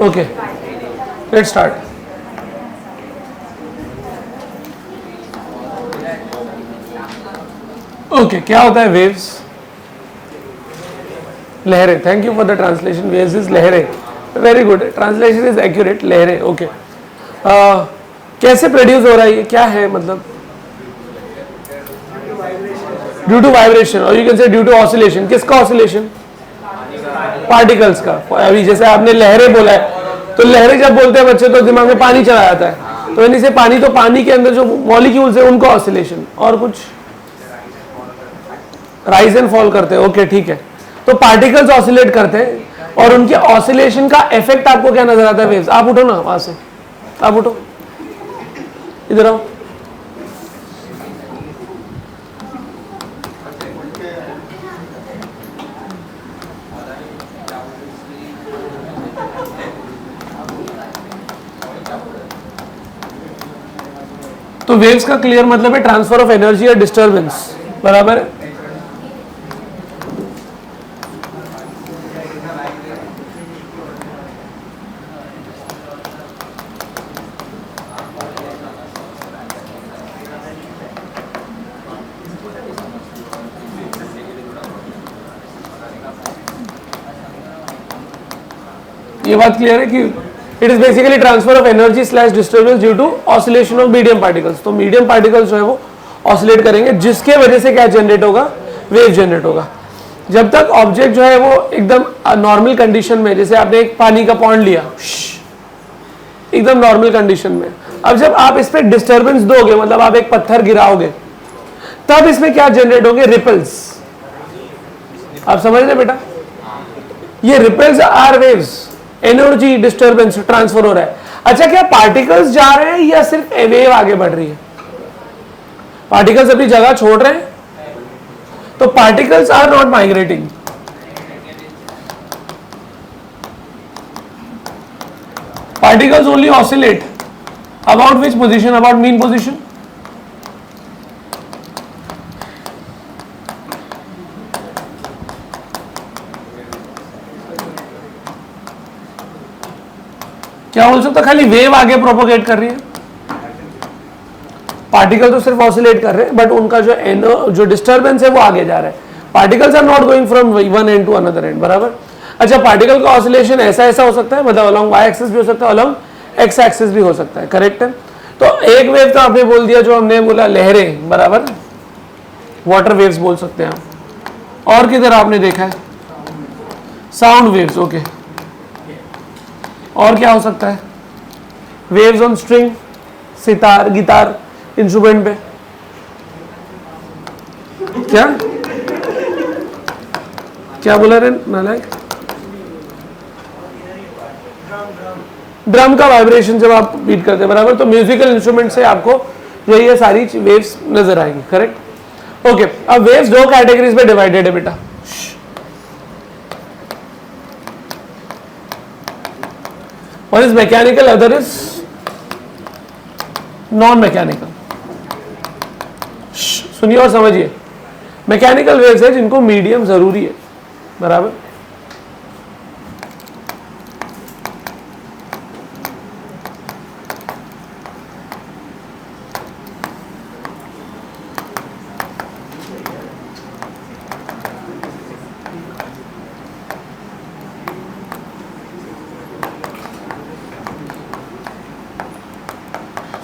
Okay, let's start. Okay, क्या होता है वेव्स? लहरें। Thank you for the translation. Waves is लहरें। Very good, translation is accurate, लहरें। ओके, कैसे प्रोड्यूस हो रहा है ये, क्या है मतलब? ड्यू टू वाइब्रेशन, और you can say due to oscillation. किसका ऑसिलेशन? पार्टिकल्स का। अभी जैसे आपने लहरें बोला है, तो लहरें जब बोलते हैं बच्चे तो दिमाग में पानी चला जाता है, तो यानी से पानी, तो पानी के अंदर जो मॉलिक्यूल्स है उनका ऑसिलेशन। और कुछ? राइज एंड फॉल करते हैं। ओके, ठीक है। तो पार्टिकल्स ऑसिलेट करते हैं और उनके ऑसिलेशन का इफेक्ट आपको क्या नजर आता है? वेव्स। आप उठो ना वहां से, आप उठो, इधर आओ। तो वेव्स का क्लियर मतलब है ट्रांसफर ऑफ एनर्जी या डिस्टर्बेंस, बराबर है? ये बात क्लियर है कि it is basically transfer of energy slash disturbance due to oscillation of medium particles. तो मीडियम पार्टिकल्स जो है वो ऑसिलेट करेंगे, जिसके वजह से क्या जनरेट होगा? वेव जनरेट होगा। जब तक ऑब्जेक्ट जो है वो एकदम नॉर्मल कंडीशन में, जैसे आपने एक पानी का पॉन्ड लिया, एकदम नॉर्मल कंडीशन में, अब जब आप इस पे डिस्टर्बेंस दोगे, मतलब आप एक पत्थर गिराओगे, तब इसमें क्या जनरेट होंगे? रिपल्स। आप समझ रहे बेटा? ये ripples are waves. Energy disturbance transfer हो रहा है। अच्छा, क्या पार्टिकल्स जा रहे हैं या सिर्फ वेव आगे बढ़ रही है? पार्टिकल्स अपनी जगह छोड़ रहे हैं, तो particles are not migrating. Particles only oscillate about which position? About mean position. क्या बोल सकते? खाली वेव आगे प्रोपोगेट कर रही है, पार्टिकल तो सिर्फ ऑसिलेट कर रहे हैं, बट उनका जो डिस्टर्बेंस है वो आगे जा रहा है। Particles are not going from one end to another end, बराबर? अच्छा, पार्टिकल का ऑसिलेशन ऐसा हो सकता है, मतलब अलोंग वाई एक्सिस भी हो सकता है, अलोंग एक्स एक्सिस भी हो सकता है, करेक्ट है? तो एक वेव तो आपने बोल दिया, जो हमने बोला लहरें, बराबर? वाटर वेव्स बोल सकते हैं आप। और किधर आपने देखा है? Sound waves. ओके, और क्या हो सकता है? Waves on string, sitar, guitar, instrument पे। क्या क्या बोला रे नालायक? ड्रम का वाइब्रेशन जब आप बीट करते हैं, बराबर? तो म्यूजिकल इंस्ट्रूमेंट से आपको जो ये सारी वेव्स नजर आएंगी, करेक्ट? ओके, अब वेव्स दो कैटेगरीज में डिवाइडेड है बेटा। One is mechanical, other is non-mechanical. सुनिए और समझिए। मैकेनिकल वेव्स है जिनको मीडियम जरूरी है, बराबर?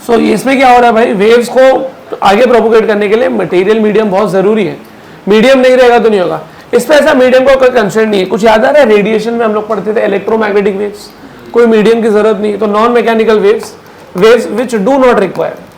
तो इसमें क्या हो रहा है भाई? वेव्स को आगे प्रोपोगेट करने के लिए मटेरियल मीडियम बहुत जरूरी है। मीडियम नहीं रहेगा तो नहीं होगा। इस पे ऐसा मीडियम का कोई कंसर्न नहीं है। कुछ याद आ रहा है? रेडिएशन में हम लोग पढ़ते थे इलेक्ट्रोमैग्नेटिक वेव्स, कोई मीडियम की जरूरत नहीं है। तो non mechanical waves, waves which do not require.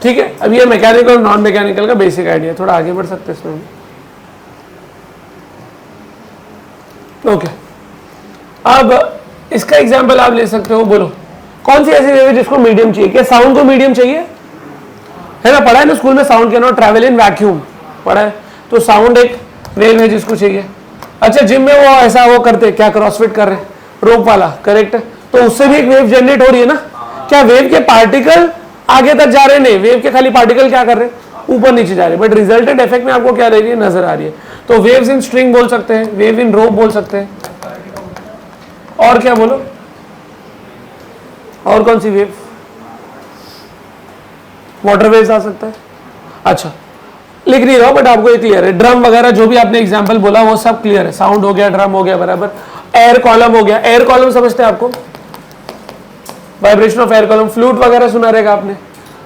ठीक है, अब ये मैकेनिकल और नॉन मैकेनिकल का बेसिक आइडिया। थोड़ा आगे बढ़ सकते हैं इसमें। ओके, अब इसका एग्जांपल आप ले सकते हो। बोलो कौन सी ऐसी वेव है जिसको मीडियम चाहिए? क्या साउंड को मीडियम चाहिए? है ना, पढ़ा है ना स्कूल में, sound can not travel in vacuum, पढ़ा है। तो साउंड एक वेव है जिसको चाहिए। अच्छा जिम में वो ऐसा वो करते क्या क्रॉसफिट कर रहे रोप वाला, करेक्ट है, तो उससे भी एक वेव जनरेट हो रही है ना। क्या वेव के पार्टिकल आगे तक जा रहे? नहीं, वेव के खाली पार्टिकल क्या कर रहे हैं, ऊपर नीचे जा रहे हैं, बट रिजल्टेंट इफेक्ट में आपको क्या रह रही है, नजर आ रही है। तो वेव्स इन स्ट्रिंग बोल सकते हैं, वेव इन रोप बोल सकते हैं, और क्या बोलो, और कौन सी वेव, वाटर वेव्स आ सकता है। अच्छा लिख नहीं रहा बट आपको ये क्लियर है, ड्रम वगैरह जो भी आपने एग्जांपल बोला वो सब क्लियर है, साउंड हो गया, ड्रम हो गया, बराबर। एयर कॉलम हो गया, एयर कॉलम समझते हैं आपको, vibration of air column, flute वगैरह सुना रहेगा आपने,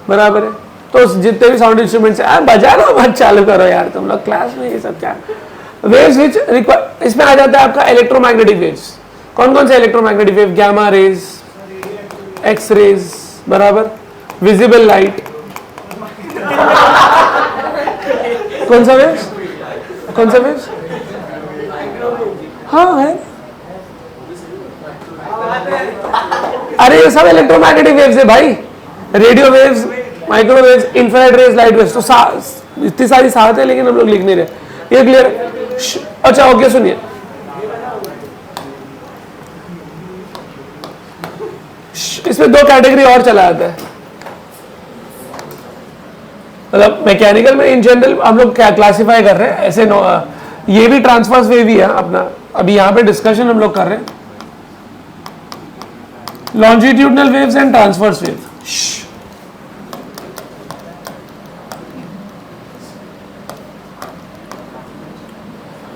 बराबर है। तो जितने भी साउंड इंस्ट्रूमेंट्स है बजाना मत चालू करो यार तुम लोग क्लास में, ये सब क्या। वेव्स विच इसमें आ जाता है आपका इलेक्ट्रोमैग्नेटिक वेव्स। कौन कौन से electromagnetic wave, gamma rays, X rays, बराबर, विजिबल लाइट, कौन सा वेव्स, कौन सा वेव्स, हाँ है, अरे ये सब इलेक्ट्रोमैग्नेटिक वेव्स है भाई, radio waves, microwaves, infrared rays, light waves, तो इतनी सारी साथ है लेकिन हम लोग लिख नहीं रहे, ये क्लियर है। अच्छा ओके सुनिए, इसमें दो कैटेगरी और चला जाता है, मतलब मैकेनिकल में इन जनरल हम लोग क्या क्लासिफाई कर रहे हैं ऐसे, ये भी ट्रांसवर्स वेव ही है अपना, अभी यहाँ पे डिस्कशन हम लोग कर रहे हैं longitudinal waves and transverse wave.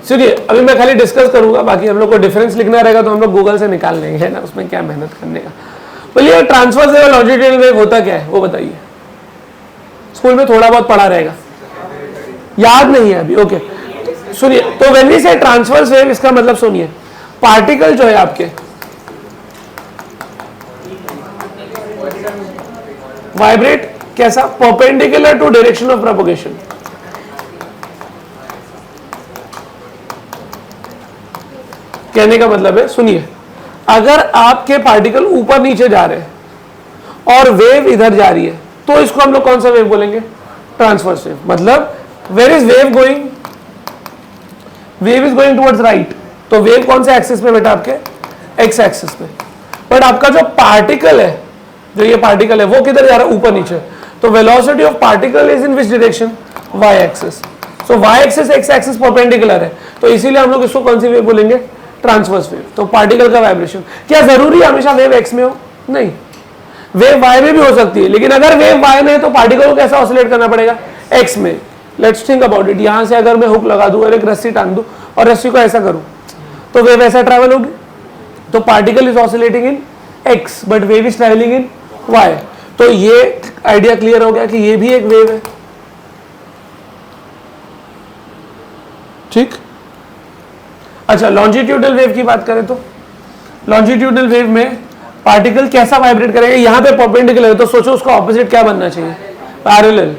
सुनिए अभी मैं खाली डिस्कस करूंगा, बाकी हम लोग को डिफरेंस लिखना रहेगा तो हम लोग गूगल से निकाल लेंगे, है ना, उसमें क्या मेहनत करने का। बोलिए ट्रांसवर्स वेव और लॉन्जिट्यूडनल वेव होता क्या है वो बताइए, स्कूल में थोड़ा बहुत पढ़ा रहेगा, याद नहीं है अभी, ओके। सुनिए, तो when we say transverse wave, इसका मतलब सुनिए, पार्टिकल जो है आपके वाइब्रेट कैसा, perpendicular to direction of propagation. कहने का मतलब है, सुनिए, अगर आपके पार्टिकल ऊपर नीचे जा रहे हैं और वेव इधर जा रही है तो इसको हम लोग कौन सा वेव बोलेंगे, ट्रांसवर्स वेव। मतलब where is wave going, wave is going towards right, तो वेव कौन से एक्सिस पे बेटा, आपके एक्स एक्सिस पे। बट आपका जो पार्टिकल है, जो ये पार्टिकल है वो किधर जा रहा है, ऊपर नीचे, तो velocity of particle is in which direction, Y axis. So Y axis X axis perpendicular है, तो इसीलिए हम लोग इसको कौन सी वेव बोलेंगे, ट्रांसवर्स वेव। तो पार्टिकल का वाइब्रेशन, क्या जरूरी है हमेशा वेव एक्स में हो, नहीं, वेव वाई में भी हो सकती है, लेकिन अगर वेव वाई में है तो पार्टिकल को कैसा ऑसिलेट करना पड़ेगा, एक्स में। लेट्स थिंक अबाउट इट, यहां से अगर मैं हुक लगा दूं और एक रस्सी टांग दूं और रस्सी को ऐसा करूं तो वेव ऐसा ट्रैवल होगी, तो particle is oscillating in X but wave is travelling in Y. तो ये आइडिया क्लियर हो गया कि ये भी एक वेव है, ठीक। अच्छा लॉन्जिट्यूडनल वेव की बात करें तो लॉन्जिट्यूडनल वेव में पार्टिकल कैसा वाइब्रेट करेगा, यहां पे परपेंडिकुलर है तो सोचो उसका ऑपोजिट क्या बनना चाहिए, पैरेलल।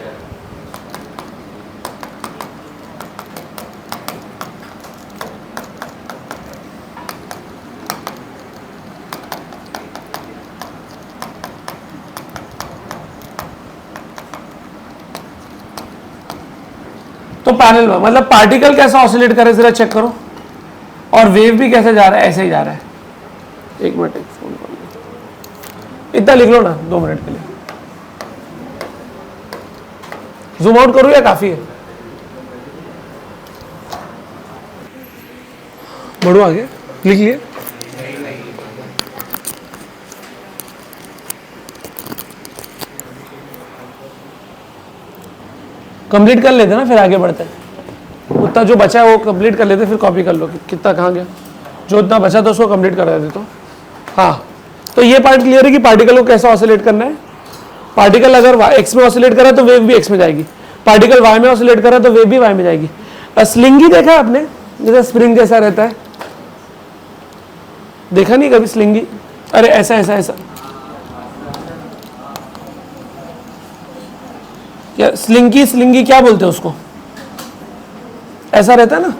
तो पैरेलल मतलब पार्टिकल कैसा ऑसिलेट करे जरा चेक करो, और वेव भी कैसे जा रहा है, ऐसे ही जा रहा है। एक मिनट, एक फोन कॉल, इतना लिख लो ना 2 मिनट के लिए, जूम आउट करूं या काफी है, बढ़ो आगे, लिख लिए। कंप्लीट कर लेते ना, फिर आगे बढ़ते हैं। उतना जो बचा है वो कंप्लीट कर लेते, फिर कॉपी कर लो कि कितना कहाँ गया, जो उतना बचा था उसको कंप्लीट करा देते। तो हाँ, तो ये पार्ट क्लियर है कि पार्टिकल को कैसा ऑसिलेट करना है। पार्टिकल अगर एक्स में ऑसिलेट करा तो वेव भी एक्स में जाएगी, पार्टिकल वाई में ऑसिलेट करा तो वेव भी वाई में जाएगी। स्लिंगी देखा है आपने, जैसे स्प्रिंग जैसा रहता है, देखा नहीं कभी स्लिंगी, अरे ऐसा ऐसा ऐसा, या स्लिंगी क्या बोलते हैं उसको, ऐसा रहता है ना।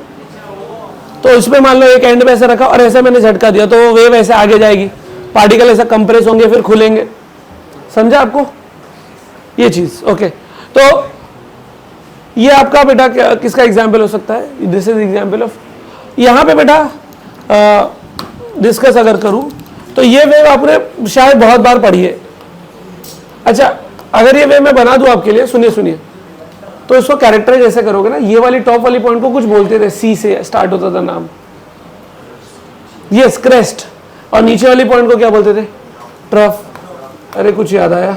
तो इसमें मान लो एक एंड में ऐसा रखा और ऐसा मैंने झटका दिया तो वो वेव ऐसे आगे जाएगी, पार्टिकल ऐसा कंप्रेस होंगे फिर खुलेंगे, समझा आपको ये चीज, ओके। तो ये आपका बेटा किसका एग्जाम्पल हो सकता है? दिस इज एग्जाम्पल ऑफ, यहाँ पे बेटा डिस्कस अगर करूं तो ये वेव आपने शायद बहुत बार पढ़ी है। अच्छा, अगर ये वेव मैं बना दूं आपके लिए, सुनिए सुनिए, तो इसको कैरेक्टराइज ऐसे करोगे ना, ये वाली टॉप वाली पॉइंट को कुछ बोलते थे, सी से स्टार्ट होता था नाम, यस क्रेस्ट, और नीचे वाली पॉइंट को क्या बोलते थे? ट्रफ। अरे कुछ याद आया?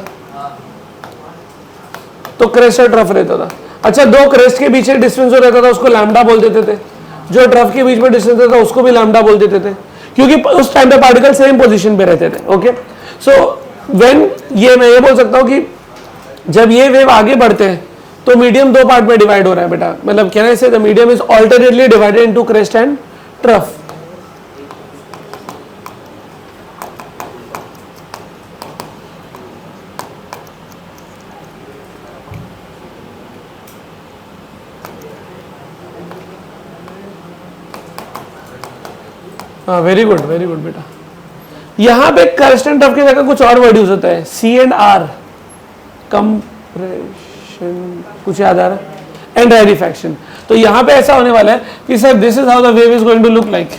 तो क्रेस्ट और ट्रफ रहता था। अच्छा, दो क्रेस्ट के बीच डिस्टेंस जो रहता था उसको लैम्डा बोल देते थे, जो ट्रफ के बीच में डिस्टेंस रहता था उसको भी लैम्डा बोल देते थे, क्योंकि उस टाइम पे पार्टिकल सेम पोजीशन पे रहते थे। ओके, सो व्हेन ये मैं ये बोल सकता हूं कि जब ये वेव आगे बढ़ते हैं तो मीडियम दो पार्ट में डिवाइड हो रहा है बेटा, मतलब कैन आई से the medium is alternately divided into crest and trough. हाँ, वेरी गुड बेटा। यहां पे क्रेस्ट एंड ट्रफ की जगह कुछ और वर्ड यूज होता है, सी एंड आर, कंप्रेशन, कुछ याद आ रहा है, एंड रेरिफैक्शन। तो यहां पे ऐसा होने वाला है कि sir this is how the wave is going to look like.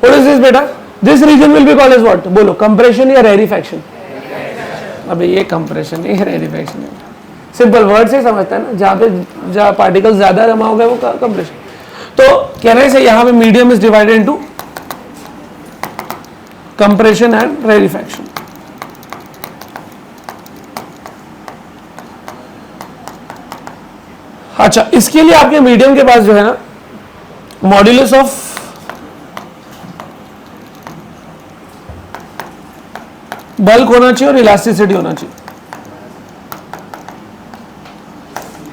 What is this बेटा? This region will be called as what? बोलो, कंप्रेशन या रेरिफैक्शन? अबे ये कंप्रेशन है, रेरिफैक्शन है। सिंपल वर्ड से समझता है ना, जहाँ पार्टिकल ज्यादा जमा हो गए वो कंप्रेशन। तो कहने से यहां पे medium is divided into compression and rarefaction. अच्छा, इसके लिए आपके मीडियम के पास जो है ना, मॉड्यूलस ऑफ बल्क होना चाहिए और इलास्टिसिटी होना चाहिए।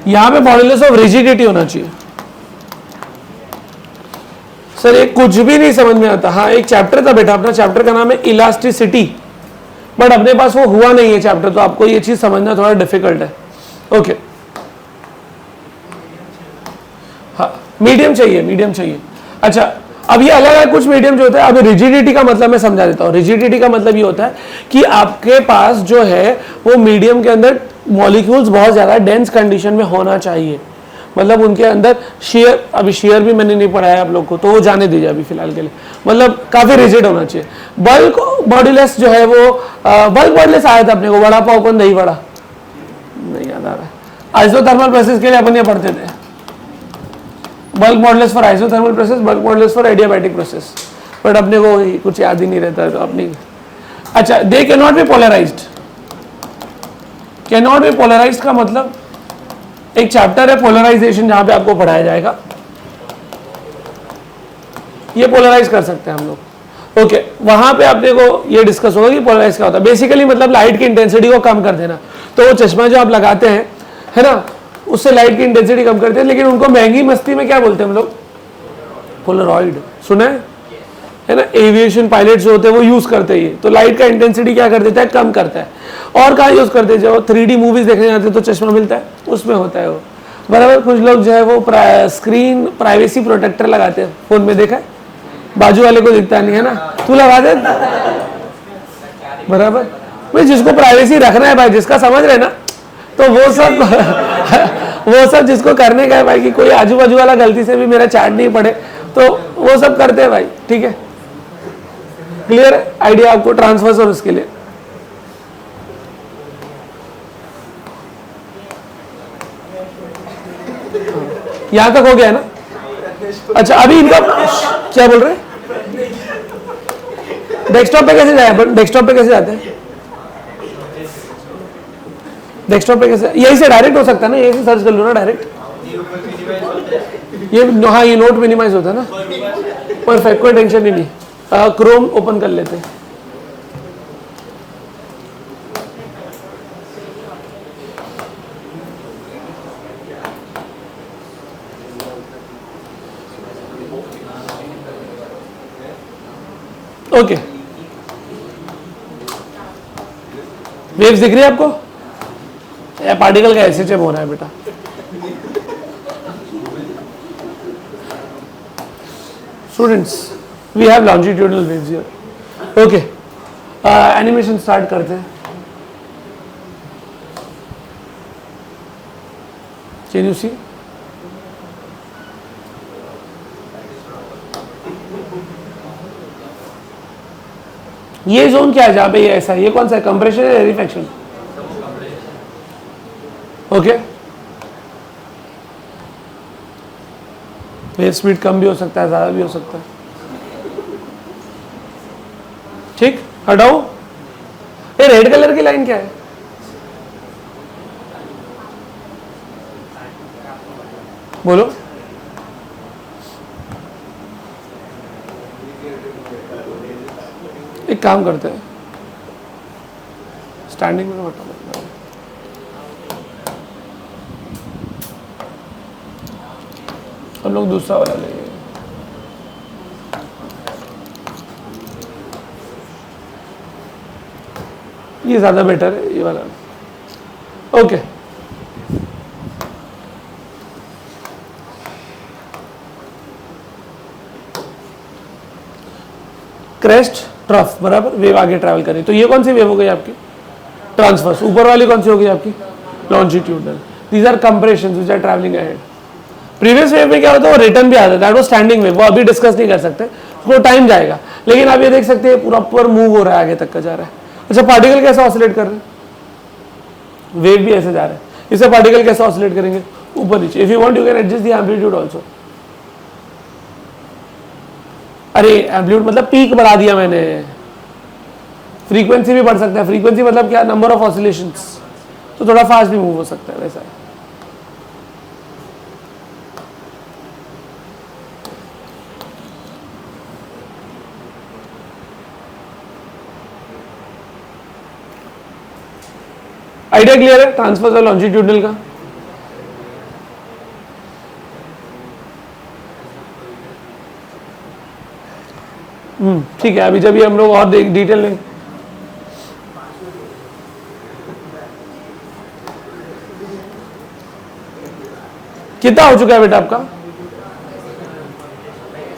यहां पे मॉड्यूलस ऑफ रिजिडिटी होना चाहिए। सर ये कुछ भी नहीं समझ में आता। हाँ, एक चैप्टर था बेटा, अपना चैप्टर का नाम है इलास्टिसिटी, बट अपने पास वो हुआ नहीं है चैप्टर, तो आपको ये चीज समझना थोड़ा डिफिकल्ट है। ओके, हाँ मीडियम चाहिए। अच्छा, अब ये अलग है कुछ मीडियम जो होता है। अब रिजिडिटी का मतलब मैं समझा देता हूँ। रिजिडिटी का मतलब ये होता है कि आपके पास जो है वो मीडियम के अंदर मॉलिक्यूल्स बहुत ज्यादा डेंस कंडीशन में होना चाहिए, मतलब उनके अंदर शेयर, अभी शेयर भी मैंने नहीं पढ़ाया आप लोग को, तो वो जाने दीजिए अभी फिलहाल के लिए, मतलब काफी रिजिड होना चाहिए। बल्क मॉड्यूलस जो है वो बल्क मॉड्यूलस आया था अपने को, वड़ा पाव कौन दही वड़ा, नहीं याद आ रहा है। आइसोथर्मल प्रोसेस के लिए अपन ये पढ़ते थे, bulk modulus for isothermal process, bulk modulus for adiabatic process, but अपने को कुछ याद ही नहीं रहता है तो अपनी। अच्छा, they can not be polarised. Can not be polarised का मतलब एक चैप्टर है पोलराइजेशन, जहां पे आपको पढ़ाया जाएगा, ये पोलराइज कर सकते हैं हम लोग। ओके, वहां पे अपने को ये डिस्कस होगा कि पोलराइज क्या होता है। बेसिकली मतलब लाइट की इंटेंसिटी को कम कर देना। तो वो चश्मा जो आप लगाते हैं, है ना, उससे लाइट की इंटेंसिटी कम करते हैं, लेकिन उनको महंगी मस्ती में क्या बोलते हैं हम लोग? पोलरॉइड। सुना है ना, एविएशन पायलट जो होते हैं वो यूज करते हैं। तो लाइट का इंटेंसिटी क्या कर देता है? कम करता है। और कहाँ यूज करते हैं? जब 3D मूवीज देखने जाते हैं तो चश्मा मिलता है, उसमें होता है वो, बराबर। कुछ लोग जो है वो स्क्रीन प्राइवेसी प्रोटेक्टर लगाते हैं फोन में, देखा है, बाजू वाले को दिखता नहीं है ना, तू लगा दे, बराबर। भाई जिसको प्राइवेसी रखना है भाई, जिसका समझ रहे ना, तो वो सब जिसको करने का है भाई, कि कोई आजू बाजू वाला गलती से भी मेरा चैट नहीं पढ़े, तो वो सब करते हैं भाई। ठीक है, क्लियर है आइडिया आपको ट्रांसफर और उसके लिए? यहां तक हो गया है ना? अच्छा, अभी इनका क्या बोल रहे हैं? डेस्कटॉप पे कैसे जाए? डेस्कटॉप पे कैसे जाते हैं? डेस्कटॉप पे कैसे? यही से डायरेक्ट हो सकता है ना, यही से सर्च कर लो ना डायरेक्ट। ये हाँ, ये नोट मिनिमाइज होता है ना, परफेक्ट, कोई टेंशन ही नहीं। क्रोम ओपन कर लेते हैं। ओके, वेव्स दिख रही है आपको? पार्टिकल का एसएचएम हो रहा है बेटा। Students, we have longitudinal waves here. Okay, animation start करते हैं। Can you see? ये जोन क्या है जहां पे ये ऐसा है? ये कौन सा है, कंप्रेशन या रेरिफैक्शन? ओके, वेव स्पीड कम भी हो सकता है, ज्यादा भी हो सकता है। ठीक, हटाओ। ये रेड कलर की लाइन क्या है? बोलो। एक काम करते हैं, स्टैंडिंग में हटा देते हैं। हम लोग दूसरा वाला लेंगे। ये ज्यादा बेटर है, ये वाला। ओके, क्रेस्ट ट्रफ बराबर, वेव आगे ट्रैवल करें। तो ये कौन सी वेव हो गई आपकी? ट्रांसवर्स। ऊपर वाली कौन सी हो गई आपकी? Longitudinal. These are compressions which are travelling ahead. Previous wave में क्या होता है, वो रिटर्न भी आता है, दैट वाज स्टैंडिंग वेव, वो अभी डिस्कस नहीं कर सकते, उसको टाइम जाएगा। लेकिन आप ये देख सकते हैं पूरा ऊपर मूव हो रहा है, आगे तक का जा रहा है। अच्छा, पार्टिकल कैसे ऑसिलेट कर रहे हैं? वेव भी ऐसे जा रहा है, इससे पार्टिकल कैसे ऑसिलेट करेंगे? ऊपर नीचे। If you want you can adjust the amplitude also. अरे एम्पलीट्यूड मतलब पीक बढ़ा दिया मैंने, फ्रीक्वेंसी भी बढ़ सकता है। फ्रीक्वेंसी मतलब क्या? नंबर ऑफ ऑसिलेशंस, तो थोड़ा फास्ट भी मूव हो सकता है, वैसा है। आइडिया क्लियर है ट्रांसवर्स और लॉन्जिट्यूडनल का? ठीक है, अभी जब ये हम लोग और डिटेल में कितना हो चुका है बेटा आपका?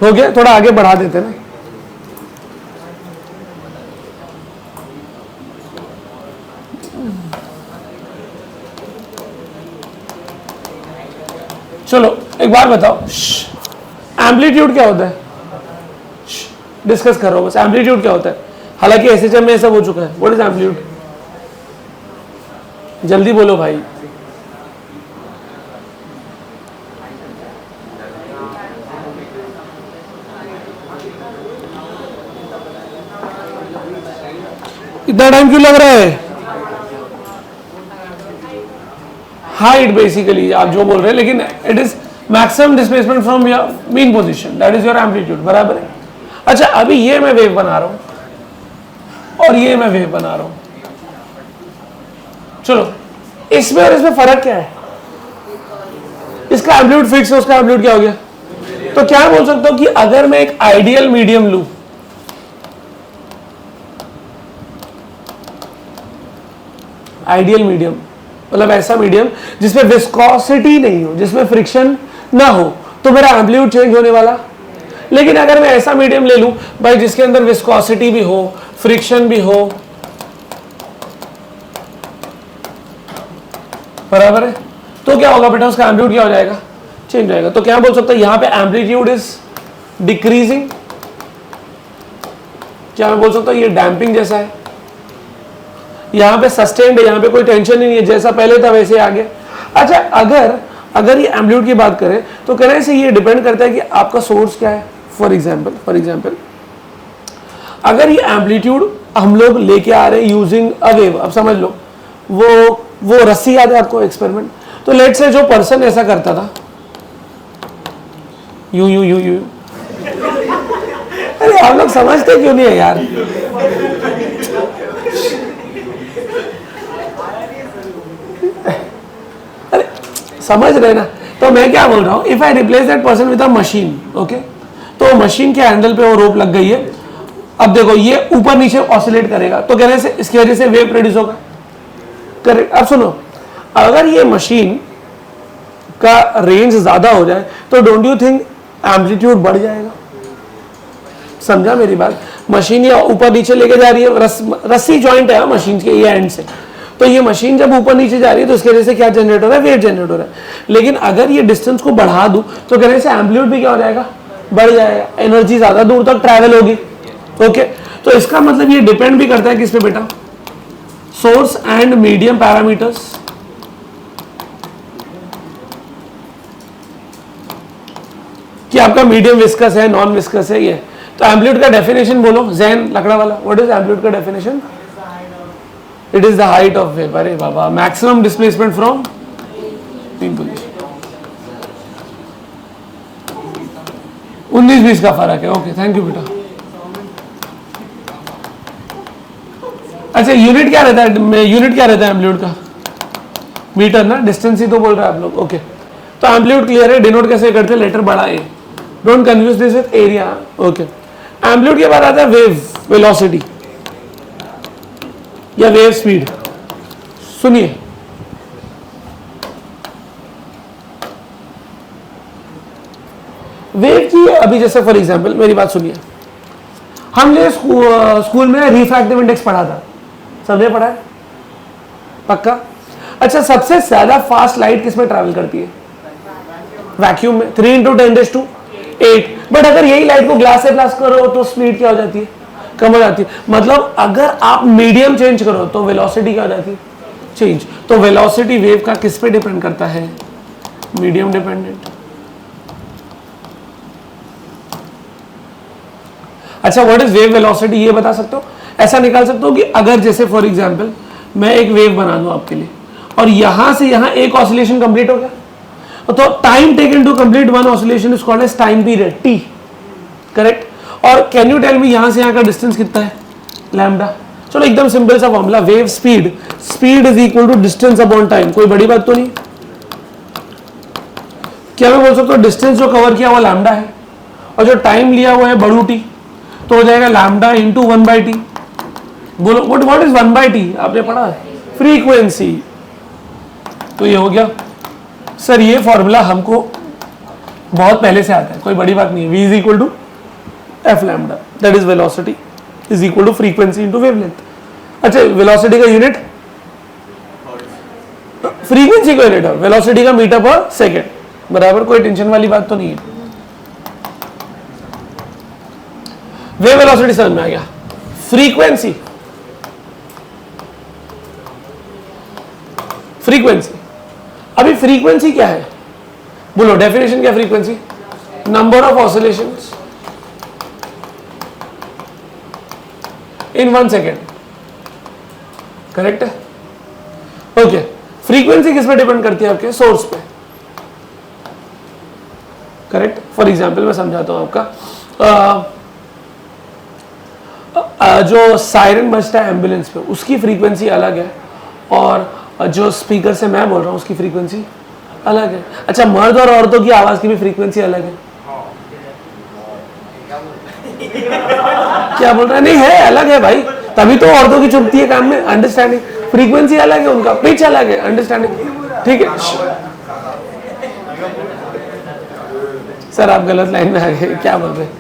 हो गया? थोड़ा आगे बढ़ा देते ना। चलो एक बार बताओ, एम्पलीट्यूड क्या होता है? डिस्कस कर रहा हूं बस, एम्पलीट्यूड क्या होता है? हालांकि एसएचएम में सब हो चुका है। What is amplitude? जल्दी बोलो भाई। इतना टाइम क्यों लग रहा है? हाइट बेसिकली आप जो बोल रहे हैं, लेकिन it is maximum displacement from your mean position, that is your amplitude, बराबर है। अच्छा, अभी ये मैं वेव बना रहा हूं और ये मैं वेव बना रहा हूं। चलो, इसमें और इसमें फर्क क्या है? इसका एम्पलीट्यूड फिक्स है, उसका एम्पलीट्यूड क्या हो गया? तो क्या बोल सकता हूं कि अगर मैं एक आइडियल मीडियम लूं, आइडियल मीडियम मतलब ऐसा मीडियम जिसमें विस्कोसिटी नहीं हो, जिसमें फ्रिक्शन ना हो, तो मेरा एम्पलीट्यूड चेंज होने वाला। लेकिन अगर मैं ऐसा मीडियम ले लूं भाई जिसके अंदर विस्कोसिटी भी हो, फ्रिक्शन भी हो, बराबर है, तो क्या होगा बेटा? उसका एम्पलीट्यूड क्या हो जाएगा? चेंज हो जाएगा। तो क्या बोल सकता है यहां पे एम्पलीट्यूड इज डिक्रीजिंग? क्या मैं बोल सकता हूं ये डैम्पिंग जैसा है? यहां पे सस्टेन्ड है, यहां पे कोई टेंशन ही नहीं है, जैसा पहले था वैसे आ गया। अच्छा, अगर ये एम्पलीट्यूड की बात करें तो कहने से ये डिपेंड करता है कि आपका सोर्स क्या है। फॉर एग्जाम्पल अगर ये एम्पलीट्यूड हम लोग लेके आ रहे हैं यूजिंग अ वेव, अब समझ लो वो रस्सी याद है आपको, एक्सपेरिमेंट? तो लेट से जो पर्सन ऐसा करता था, यू यू यू यू अरे आप लोग समझते क्यों नहीं है यार? अरे समझ रहे ना? तो मैं क्या बोल रहा हूं, if I replace that person with a machine, okay, तो मशीन के हैंडल पे वो रोप लग गई है। अब देखो ये ऊपर नीचे ऑसिलेट करेगा, तो कहने से इसकी वजह से वेव प्रोड्यूस होगा, करेक्ट? अब सुनो, अगर ये मशीन का रेंज ज्यादा हो जाए तो डोंट यू थिंक एम्पलीट्यूड बढ़ जाएगा? समझा मेरी बात? मशीन या ऊपर नीचे लेके जा रही है, रस्सी जॉइंट है मशीन के ये एंड से, तो ये मशीन जब ऊपर नीचे जा रही है तो उसके वजह से क्या जनरेट हो रहा है? वेव जनरेट हो रहा है। लेकिन अगर ये डिस्टेंस को बढ़ा दूं तो कहने से एम्पलीट्यूड भी क्या हो जाएगा? बढ़ जाएगा, एनर्जी ज्यादा दूर तक ट्रैवल होगी। ओके, तो इसका मतलब ये डिपेंड भी करता है किस पे बेटा? Source and medium parameters. कि आपका मीडियम विस्कस है, नॉन विस्कस है ये। तो एम्पलीट्यूड का डेफिनेशन बोलो, जैन लकड़ा वाला, व्हाट इज एम्पलीट्यूड का definition? It is the height of wave. अरे बाबा, maximum displacement from mean position. 19-20 का फर्क है। ओके, थैंक यू बेटा। अच्छा, यूनिट क्या रहता है? यूनिट क्या रहता है एम्पलीट्यूड का? मीटर ना, डिस्टेंस ही तो बोल रहे हैं आप लोग। ओके, तो एम्पलीट्यूड क्लियर है। डिनोट कैसे करते हैं? लेटर बड़ा A, don't confuse this with area. Okay, amplitude के बाद आता है वेव वेलोसिटी या वेव स्पीड। सुनिए, वेव की अभी जैसे फॉर एग्जांपल मेरी बात सुनिए, हमने स्कूल में रिफ्रैक्टिव इंडेक्स पढ़ा था, सबने पढ़ा है पक्का? अच्छा, सबसे ज्यादा फास्ट लाइट किस में ट्रैवल करती है? वैक्यूम में, 3 × 10⁸ बट अगर यही लाइट को ग्लास से ब्लास्ट करो तो स्पीड क्या हो जाती है? कम हो जाती है। मतलब अगर आप मीडियम चेंज करो तो वेलोसिटी क्या हो जाती है? चेंज। तो वेलोसिटी वेव का किस पे डिपेंड करता है? Medium dependent. अच्छा, व्हाट इज वेव वेलोसिटी ये बता सकते हो? ऐसा निकाल सकते हो कि अगर जैसे फॉर एग्जांपल मैं एक वेव बना दूं आपके लिए और यहां से यहां एक ऑसिलेशन कंप्लीट हो गया, तो time taken to complete one oscillation is called as time period, T, correct? और कैन यू टेल मी यहां से यहां का डिस्टेंस कितना है? लैम्डा। चलो एकदम सिंपल सा formula, wave speed, speed is equal to distance upon time. कोई बड़ी बात तो नहीं? क्या मैं बोल सकता हूं डिस्टेंस जो कवर किया वो लैम्डा है और जो टाइम लिया हुआ है बड़ू टी, तो हो जाएगा लैम्डा इंटू 1/t। बोलो व्हाट इज 1/t? आपने पढ़ा है फ्रीक्वेंसी। तो ये हो गया सर, ये फॉर्मूला हमको बहुत पहले से आता है, कोई बड़ी बात नहीं है। v is equal to F lambda, that is velocity is equal to frequency into wavelength. अच्छा, वेलोसिटी का यूनिट फ्रीक्वेंसी का यूनिट है, वेलोसिटी का मीटर पर सेकेंड, बराबर? कोई टेंशन वाली बात तो नहीं है। वेव वेलोसिटी समझ में आ गया। फ्रीक्वेंसी, फ्रीक्वेंसी, अभी फ्रीक्वेंसी क्या है? बोलो डेफिनेशन क्या? Frequency number of oscillations in 1 second, correct है? ओके, फ्रीक्वेंसी किस पे डिपेंड करती है? आपके सोर्स पे, करेक्ट? फॉर एग्जांपल मैं समझाता हूं आपका, जो सायरन बजता है एम्बुलेंस पे उसकी फ्रीक्वेंसी अलग है और जो स्पीकर से मैं बोल रहा हूँ उसकी फ्रीक्वेंसी अलग है। अच्छा, मर्द और औरतों की आवाज की भी फ्रीक्वेंसी अलग है। क्या बोल रहा है? नहीं है, अलग है भाई, तभी तो औरतों की चुभती है कान में। अंडरस्टैंडिंग, फ्रीक्वेंसी अलग है, उनका पिच अलग है। अंडरस्टैंडिंग, ठीक है? सर आप गलत लाइन में आ गए, क्या बोल रहे हैं?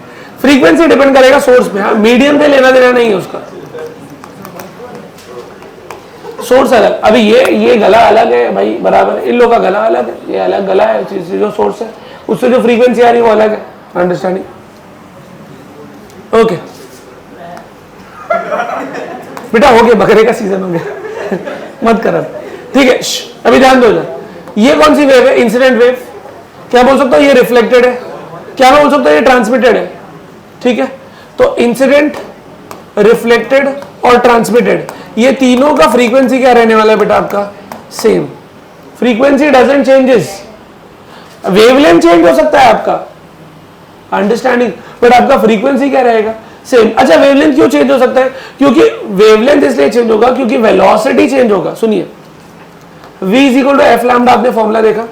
फ्रीक्वेंसी डिपेंड करेगा सोर्स पे। हाँ, मीडियम पे लेना देना नहीं है उसका, सोर्स अलग। अभी ये गला अलग है भाई, बराबर? इन लोगों का गला अलग है, ये अलग गला है, जो सोर्स है उससे जो फ्रीक्वेंसी आ रही है वो अलग है। अंडरस्टैंडिंग? ओके बेटा, हो गया, बकरे का सीजन हो गया मत कर, ठीक है? अभी ध्यान दो। ये कौन सी वेव है? Incident wave. क्या बोल सकता हूँ? ये रिफ्लेक्टेड है। क्या मैं बोल सकता हूँ? ये ट्रांसमिटेड है, ठीक है? तो इंसिडेंट, रिफ्लेक्टेड और ट्रांसमिटेड, ये तीनों का फ्रीक्वेंसी क्या रहने वाला है बेटा? आपका same. Frequency doesn't changes, wavelength change हो सकता है आपका, अंडरस्टैंडिंग, बट आपका फ्रीक्वेंसी क्या रहेगा? सेम। अच्छा, वेवलेंथ क्यों चेंज हो सकता है? क्योंकि वेवलेंथ इसलिए चेंज होगा क्योंकि वेलोसिटी चेंज होगा। सुनिए, v is equal to F lambda, आपने फॉर्मूला देखा।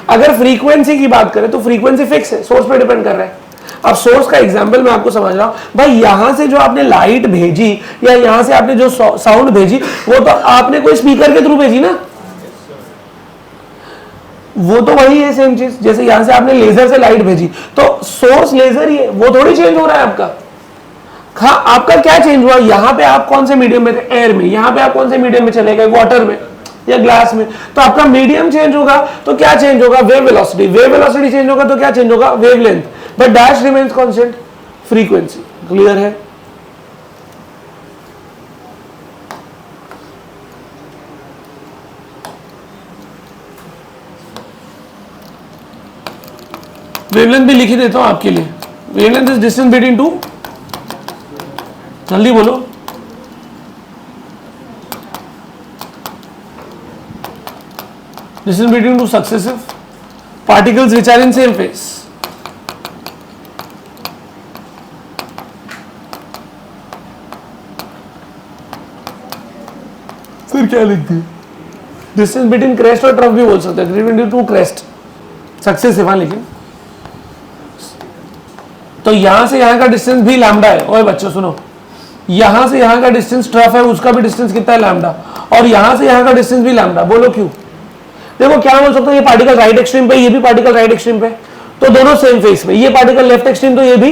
अगर फ्रीक्वेंसी की बात करें तो फ्रीक्वेंसी फिक्स है, सोर्स पे डिपेंड कर रहा है। अब सोर्स का एग्जांपल मैं आपको समझ रहा हूं भाई, यहां से जो आपने लाइट भेजी या यहां से आपने जो साउंड भेजी वो तो आपने कोई स्पीकर के थ्रू भेजी ना, वो तो वही है सेम चीज। जैसे यहां से आपने लेजर से लाइट भेजी तो सोर्स लेजर ही है, वो थोड़ी चेंज हो रहा है आपका। हाँ, आपका क्या चेंज हुआ, यहाँ पे आप कौन से मीडियम में थे, एयर में, यहाँ पे आप कौन से मीडियम में चले गए, वाटर में या ग्लास में, तो आपका मीडियम चेंज होगा तो क्या चेंज होगा, wave velocity, wave velocity change होगा तो क्या चेंज होगा, wavelength, but dash remains constant, frequency. Clear है? वेवलेंथ भी लिख ही देता हूं आपके लिए। Wavelength is distance between two, जल्दी बोलो, distance between two successive particles which are in same phase. फिर क्या लिखती है, डिस्टेंस बिटवीन क्रेस्ट और ट्रफ भी बोल सकते हैं, बिटवीन टू क्रेस्ट सक्सेसिव। हाँ, लेकिन तो यहां से यहां का डिस्टेंस भी लैम्डा है। ओए बच्चों सुनो, यहां से यहां का डिस्टेंस ट्रफ है, उसका भी डिस्टेंस कितना है, लैम्डा, और यहां से यहां का डिस्टेंस भी लैम्डा। बोलो क्यों? देखो क्या बोल सकते हो, ये पार्टिकल राइट एक्सट्रीम पे, ये भी पार्टिकल राइट एक्सट्रीम पे, तो दोनों सेम फेस में, ये पार्टिकल लेफ्ट एक्सट्रीम तो ये भी,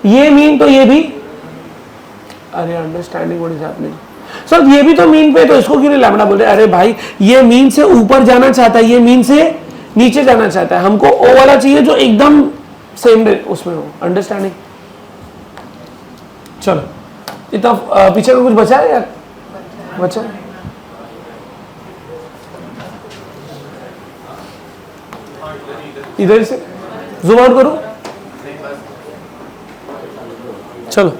ये मीन तो ये भी, अरे understanding what is happening sir, ये भी तो मीन पे, तो इसको क्यों नहीं लैम्डा बोल रहे? अरे भाई, ये मीन से ऊपर जाना चाहता है, ये मीन से नीचे जाना चाहता है, हमको ओ वाला चाहिए जो एकदम सेम उसमें हो। अंडरस्टैंडिंग? चलो, इतना पीछे का कुछ बचा है या बचा? इधर से जूम आउट करो, चलो।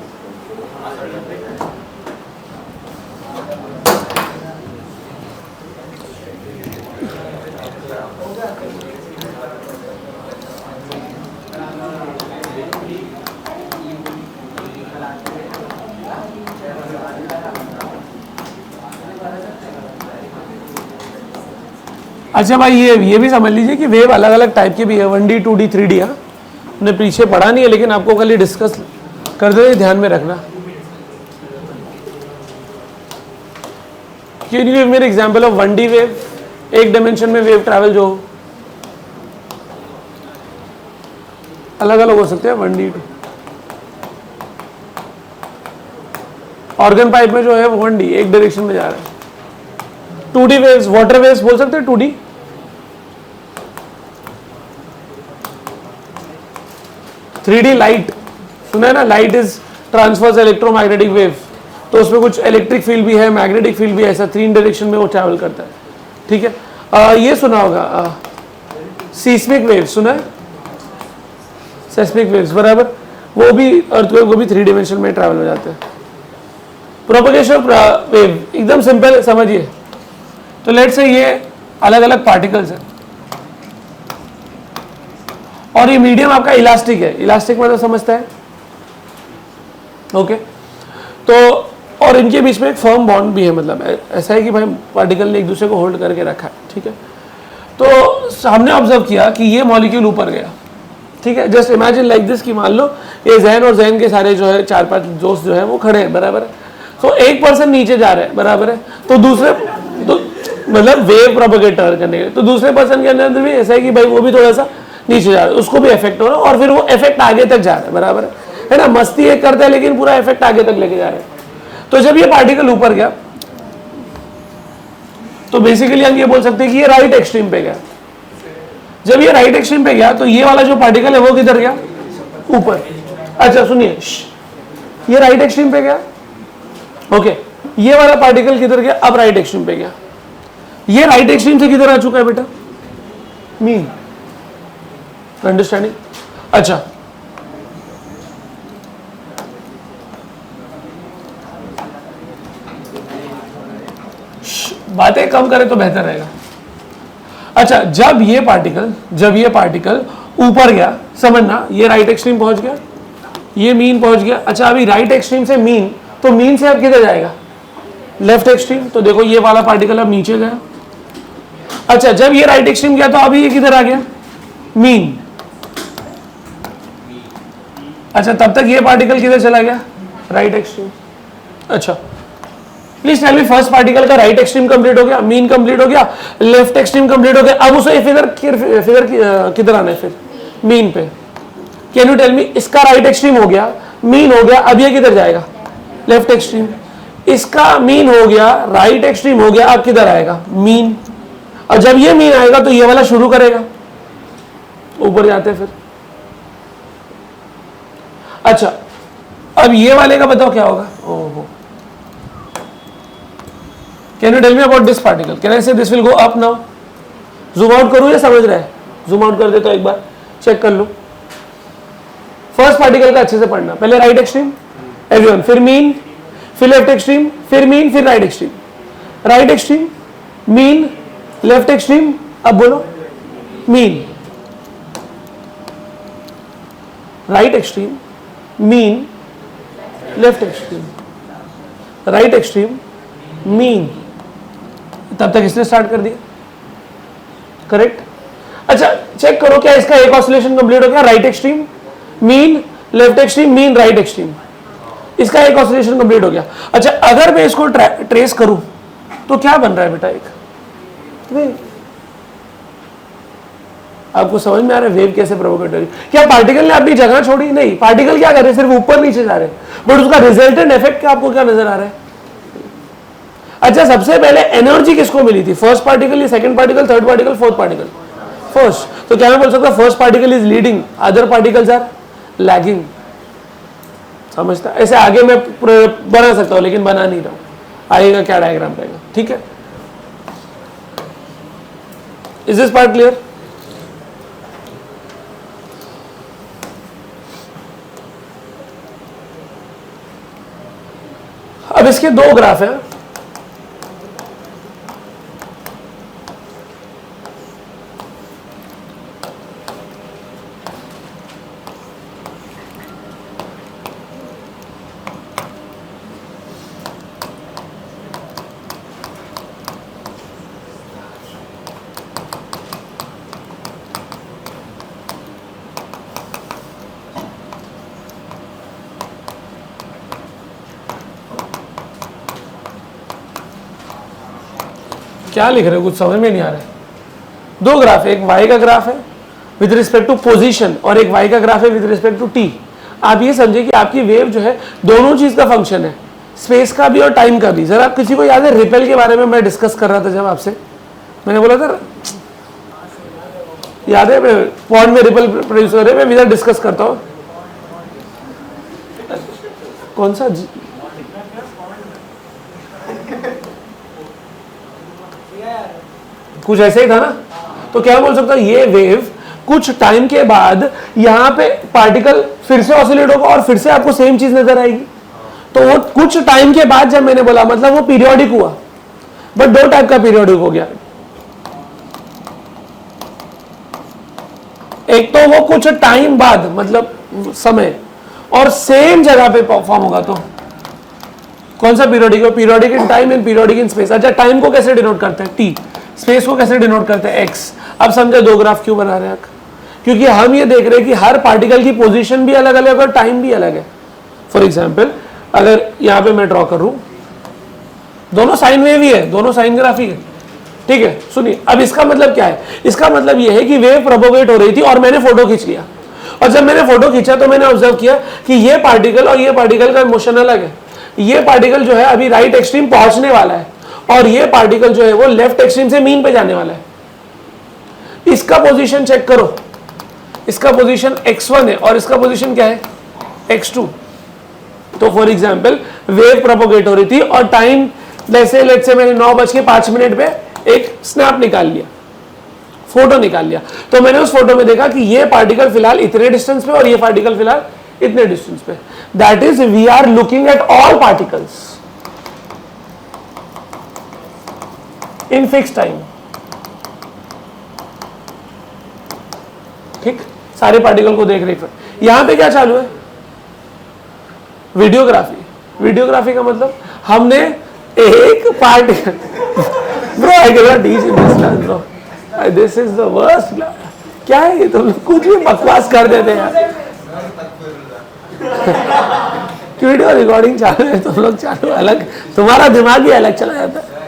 अच्छा भाई, ये भी समझ लीजिए कि वेव अलग अलग टाइप की भी है, 1D 2D 3D। हाँ, हमने पीछे पढ़ा नहीं है, लेकिन आपको कल ही डिस्कस करते हुए ध्यान में रखना। Can you give me example of 1D wave, एक डायमेंशन में वेव ट्रैवल जो अलग अलग हो सकते हैं, 1D 2। ऑर्गन पाइप में जो है वो 1D एक डायरेक्शन में जा रहा है। 2D वेव्स, वाटर वेव्स बोल सकते हैं 2D। 3D लाइट सुना है ना, light is transfers electromagnetic wave, तो उसमें कुछ इलेक्ट्रिक फील्ड भी है, मैग्नेटिक फील्ड भी है, ऐसा 3 डायरेक्शन में वो ट्रैवल करता है। ठीक है, ये सुना होगा सीस्मिक वेव, सुना है सेस्मिक वेव्स, बराबर, वो भी अर्थक्वेक, वो भी 3 डायमेंशन में ट्रैवल हो जाते हैं। प्रोपगेशन ऑफ वेव एकदम सिंपल समझिए। तो लेट्स से ये अलग अलग पार्टिकल्स हैं और ये मीडियम आपका इलास्टिक है, इलास्टिक मतलब समझता है, ओके। तो और इनके बीच में एक फर्म बॉन्ड भी है, मतलब ऐसा है कि भाई पार्टिकल ने एक दूसरे को होल्ड करके रखा है। ठीक है, तो हमने ऑब्जर्व किया कि ये मॉलिक्यूल ऊपर गया। ठीक है, जस्ट इमेजिन लाइक दिस कि मान लो ये जैन और जैन के सारे जो है 4-5 दोस्त जो है वो खड़े हैं, बराबर है। तो एक पर्सन नीचे जा रहा है, बराबर है, तो दूसरे तो मतलब वेव प्रोपगेटर करने के, तो दूसरे पर्सन के अंदर भी ऐसा है कि भाई वो भी थोड़ा सा नीचे जा रहा है, उसको भी इफेक्ट हो रहा है और फिर वो इफेक्ट आगे तक जा रहा है, बराबर है ना। मस्ती एक करता है लेकिन पूरा इफेक्ट आगे तक लेके जा रहा है। तो जब ये पार्टिकल ऊपर गया तो बेसिकली हम ये बोल सकते हैं कि ये राइट एक्सट्रीम पे गया। जब ये राइट एक्सट्रीम पे गया तो ये वाला जो पार्टिकल है वो किधर गया, ऊपर। अच्छा सुनिए, ये राइट एक्सट्रीम पे गया, ओके। ये वाला पार्टिकल किधर गया, अब राइट एक्सट्रीम पे गया। ये राइट एक्सट्रीम से किधर आ चुका है बेटा, मीन। अंडरस्टैंडिंग? अच्छा, बातें कम करें तो बेहतर रहेगा। अच्छा, जब ये पार्टिकल ऊपर गया, समझना, ये राइट एक्सट्रीम पहुंच गया, ये मीन पहुंच गया। अच्छा, अभी राइट एक्सट्रीम से मीन, तो मीन से अब किधर जाएगा, लेफ्ट एक्सट्रीम। तो देखो ये वाला पार्टिकल अब नीचे गया। अच्छा, जब ये राइट एक्सट्रीम गया तो अभी ये किधर आ गया, मीन। अच्छा, तब तक ये पार्टिकल किधर चला गया, राइट एक्सट्रीम। अच्छा, please tell me, first particle का राइट एक्सट्रीम कंप्लीट हो गया, मीन कंप्लीट हो गया, लेफ्ट एक्सट्रीम कंप्लीट हो गया, अब उसे फिगर किधर आना है, फिर मीन पे। कैन यू टेल मी, इसका राइट एक्सट्रीम हो गया मीन हो गया, अब ये किधर जाएगा, लेफ्ट एक्सट्रीम। इसका मीन हो गया, राइट एक्सट्रीम हो गया, अब किधर आएगा, मीन। और जब ये मीन आएगा तो ये वाला शुरू करेगा, ऊपर जाते फिर। अच्छा, अब ये वाले का बताओ क्या होगा। ओहो, can you tell me about this particle, can I say this will go up now. Zoom out करूं या समझ रहे हैं, जूम आउट कर देता हूं, एक बार चेक कर लो। फर्स्ट पार्टिकल का अच्छे से पढ़ना, पहले राइट एक्सट्रीम एवरीवन, फिर मीन, फिर लेफ्ट एक्सट्रीम, फिर मीन, फिर right extreme. Right extreme, mean, left extreme, अब बोलो mean. Right extreme, mean, left extreme, right extreme, mean. तब तक इसने स्टार्ट कर दिया, करेक्ट। अच्छा चेक करो क्या इसका एक ऑसिलेशन कंप्लीट हो गया, right extreme, mean, left extreme, mean, right extreme, इसका एक ऑसिलेशन कंप्लीट हो गया। अच्छा अगर मैं इसको ट्रेस करूं तो क्या बन रहा है बेटा, एक वेव। आपको समझ में आ रहा है वेव कैसे प्रोवोकेट हो रही है। क्या पार्टिकल ने अपनी जगह छोड़ी, नहीं, पार्टिकल क्या कर रहे हैं, सिर्फ ऊपर नीचे जा रहे हैं, बट उसका रिजल्टेंट इफेक्ट क्या आपको क्या नजर आ रहा है। अच्छा सबसे पहले एनर्जी किसको मिली थी, first particle, second particle, third particle, fourth particle, first. तो क्या मैं बोल सकता हूं first particle is leading, other particles are lagging. समझता, ऐसे आगे मैं बना सकता हूं लेकिन बना नहीं रहा हूं, आएगा क्या डायग्राम रहेगा, ठीक है। Is this part clear. अब इसके दो ग्राफ हैं, क्या लिख रहे हो, कुछ समझ में नहीं आ रहा है। दो ग्राफ है, एक y का ग्राफ है विद रिस्पेक्ट टू पोजीशन और एक y का ग्राफ है विद रिस्पेक्ट टू t। आप ये समझे कि आपकी वेव जो है दोनों चीज का फंक्शन है, स्पेस का भी और टाइम का भी। जरा किसी को याद है रिपेल के बारे में मैं डिस्कस कर रहा था जब आपसे, मैंने बोला था याद है, पॉन्ड में रिपेल प्रोड्यूस कर रहे, मैं विजय डिस्कस करता हूँ। कौन सा कुछ ऐसे ही था ना। तो क्या बोल सकता हूं, ये वेव कुछ टाइम के बाद यहां पे पार्टिकल फिर से ऑसिलेट होगा और फिर से आपको सेम चीज नजर आएगी। तो वो कुछ टाइम के बाद जब मैंने बोला मतलब वो पीरियोडिक हुआ, बट दो टाइप का पीरियोडिक हो गया। एक तो वो कुछ टाइम बाद मतलब समय और सेम जगह पे परफॉर्म होगा, तो कौन सा पीरियोडिक है, periodic in time and periodic in space. अच्छा टाइम को कैसे डिनोट करते हैं, टी, स्पेस को कैसे डिनोट करते हैं, एक्स। अब समझे दो ग्राफ क्यों बना रहे हैं, क्योंकि हम ये देख रहे हैं कि हर पार्टिकल की पोजीशन भी अलग अलग और टाइम भी अलग है। फॉर एग्जांपल अगर यहां पे मैं ड्रॉ करूं, दोनों साइन वेव ही है, दोनों साइन ग्राफ ही है, ठीक है। सुनिए अब इसका मतलब क्या है, इसका मतलब यह है कि वेव प्रोपोगेट हो रही थी और मैंने फोटो खींच लिया, और जब मैंने फोटो खींचा तो मैंने ऑब्जर्व किया कि ये पार्टिकल और ये पार्टिकल का मोशन अलग है। ये पार्टिकल जो है अभी राइट एक्सट्रीम पहुंचने वाला है और ये पार्टिकल जो है वो लेफ्ट एक्सट्रीम से मीन पे जाने वाला है। इसका पोजीशन चेक करो, इसका पोजीशन x1 है और इसका पोजीशन क्या है x2। तो फॉर एग्जांपल वेव प्रोपोगेट हो रही थी और टाइम जैसे लेट्स से मैंने 9:05 पे एक स्नैप निकाल लिया, फोटो निकाल लिया, तो मैंने उस फोटो में देखा कि ये पार्टिकल फिलहाल इतने डिस्टेंस पे और ये पार्टिकल फिलहाल इतने डिस्टेंस पे। That is we are looking at all particles in fix time, ठीक, सारे पार्टिकल को देख रहे हैं। यहां पे क्या चालू है, वीडियोग्राफी। वीडियोग्राफी का मतलब हमने एक particle bro I can not teach in this class bro, this is the worst class. क्या है ये, तुम कुछ भी बकवास कर देते यार। वीडियो रिकॉर्डिंग चालू है, तुम लोग चालू अलग, तुम्हारा दिमाग ही अलग चला जाता है।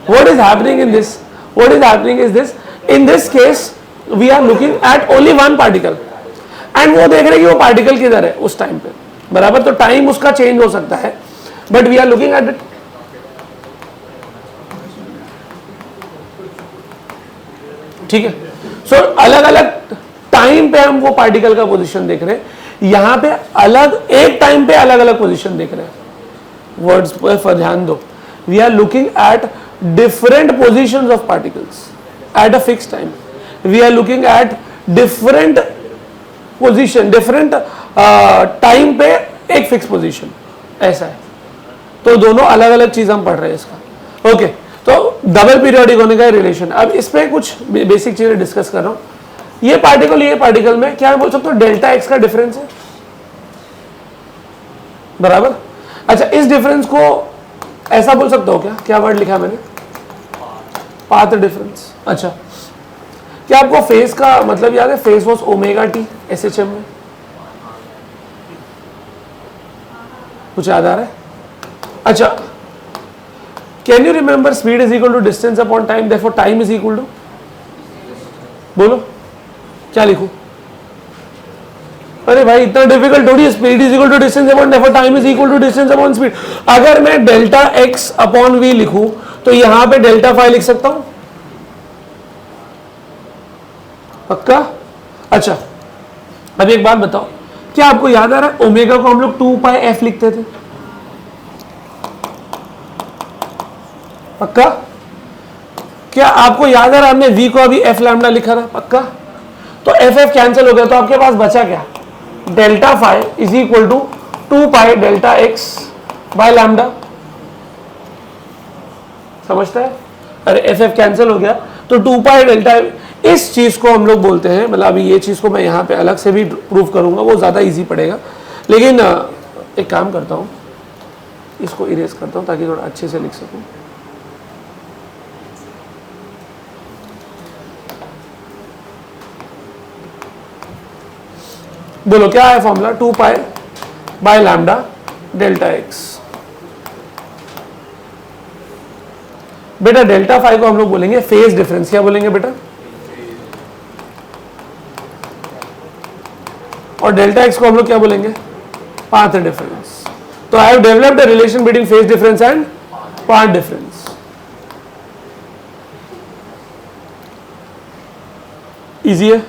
What is happening in this? What is happening is this. In this case, we are looking at only one particle, and वो देख रहे हैं कि वो पार्टिकल किधर है उस टाइम पे। बराबर। तो टाइम उसका चेंज हो सकता है, but we are looking at it. ठीक है, सो अलग अलग टाइम पे हम वो पार्टिकल का पोजीशन देख रहे हैं, यहां पे अलग एक टाइम पे अलग अलग पोजीशन देख रहे हैं। वर्ड्स पर ध्यान दो, we are looking at different positions of particles at a fix time. We are looking at different position, different time पे एक फिक्स पोजीशन, ऐसा है। तो दोनों अलग अलग चीज हम पढ़ रहे हैं इसका। ओके, तो डबल पीरियोडिक होने का रिलेशन। अब इस पे कुछ बेसिक चीजें डिस्कस कर रहा हूं। ये पार्टिकल में क्या बोल सकते हो, डेल्टा एक्स का डिफरेंस है, बराबर। अच्छा, इस डिफरेंस को ऐसा बोल सकते हो क्या, क्या वर्ड लिखा मैंने, पाथ डिफरेंस। अच्छा, क्या आपको फेज का मतलब याद है, phase was omega T SHM में, कुछ याद आ रहा है? अच्छा, can you remember speed is equal to distance upon time, therefore time is equal to, बोलो क्या लिखूं? अरे भाई इतना डिफिकल्ट थोड़ी है, speed is equal to distance upon therefore time is equal to distance upon speed. अगर मैं डेल्टा एक्स अपॉन वी लिखूं तो यहां पे डेल्टा फाई लिख सकता हूं, पक्का? अच्छा, अब एक बात बताओ, क्या आपको याद आ रहा है ओमेगा को हम लोग 2 पाई एफ लिखते थे, पक्का? क्या आपको याद आ रहा है हमने v को अभी एफ लैम्डा लिखा था, पक्का? तो एफ एफ कैंसिल हो गया, तो आपके पास बचा क्या, delta phi is equal to 2 pi delta X by lambda, समझता है? अरे एफ एफ कैंसिल हो गया तो 2 पाई डेल्टा, इस चीज को हम लोग बोलते हैं, मतलब अभी ये चीज को मैं यहाँ पे अलग से भी प्रूव करूंगा, वो ज्यादा इजी पड़ेगा, लेकिन एक काम करता हूँ, इसको इरेज करता हूँ ताकि थोड़ा अच्छे से लिख सकूँ। बोलो क्या है formula, 2 pi by lambda delta x. बेटा डेल्टा फाई को हम लोग बोलेंगे फेज डिफरेंस, क्या बोलेंगे बेटा? और डेल्टा एक्स को हम लोग क्या बोलेंगे, पाथ डिफरेंस। तो I have developed a relation between phase difference and path difference. Easy है,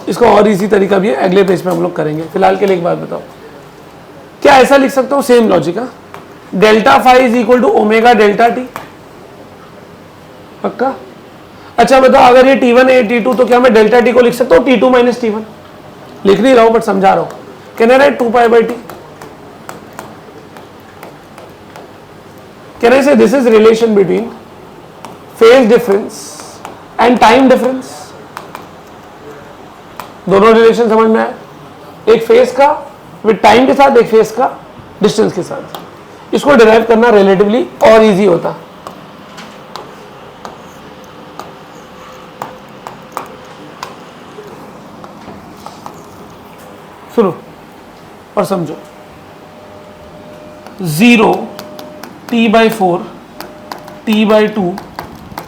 इसका और इजी तरीका भी है, अगले पेज पे हम लोग करेंगे। फिलहाल के लिए एक बात बताओ, क्या ऐसा लिख सकता हूं, सेम लॉजिक है, delta phi is equal to omega delta T, पक्का? अच्छा बताओ, अगर ये T1 है T2, तो क्या मैं डेल्टा टी को लिख सकता हूँ T2 माइनस T1? लिख नहीं रहा हूं बट समझा रहा हूं। Can I write 2 pi by T? Can I say this is relation between phase difference and time difference? दोनों रिलेशन समझ में आए, एक फेज का विद टाइम के साथ, एक फेज का डिस्टेंस के साथ। इसको डिराइव करना रिलेटिवली और इजी होता। सुनो और समझो, 0 t/4 t/2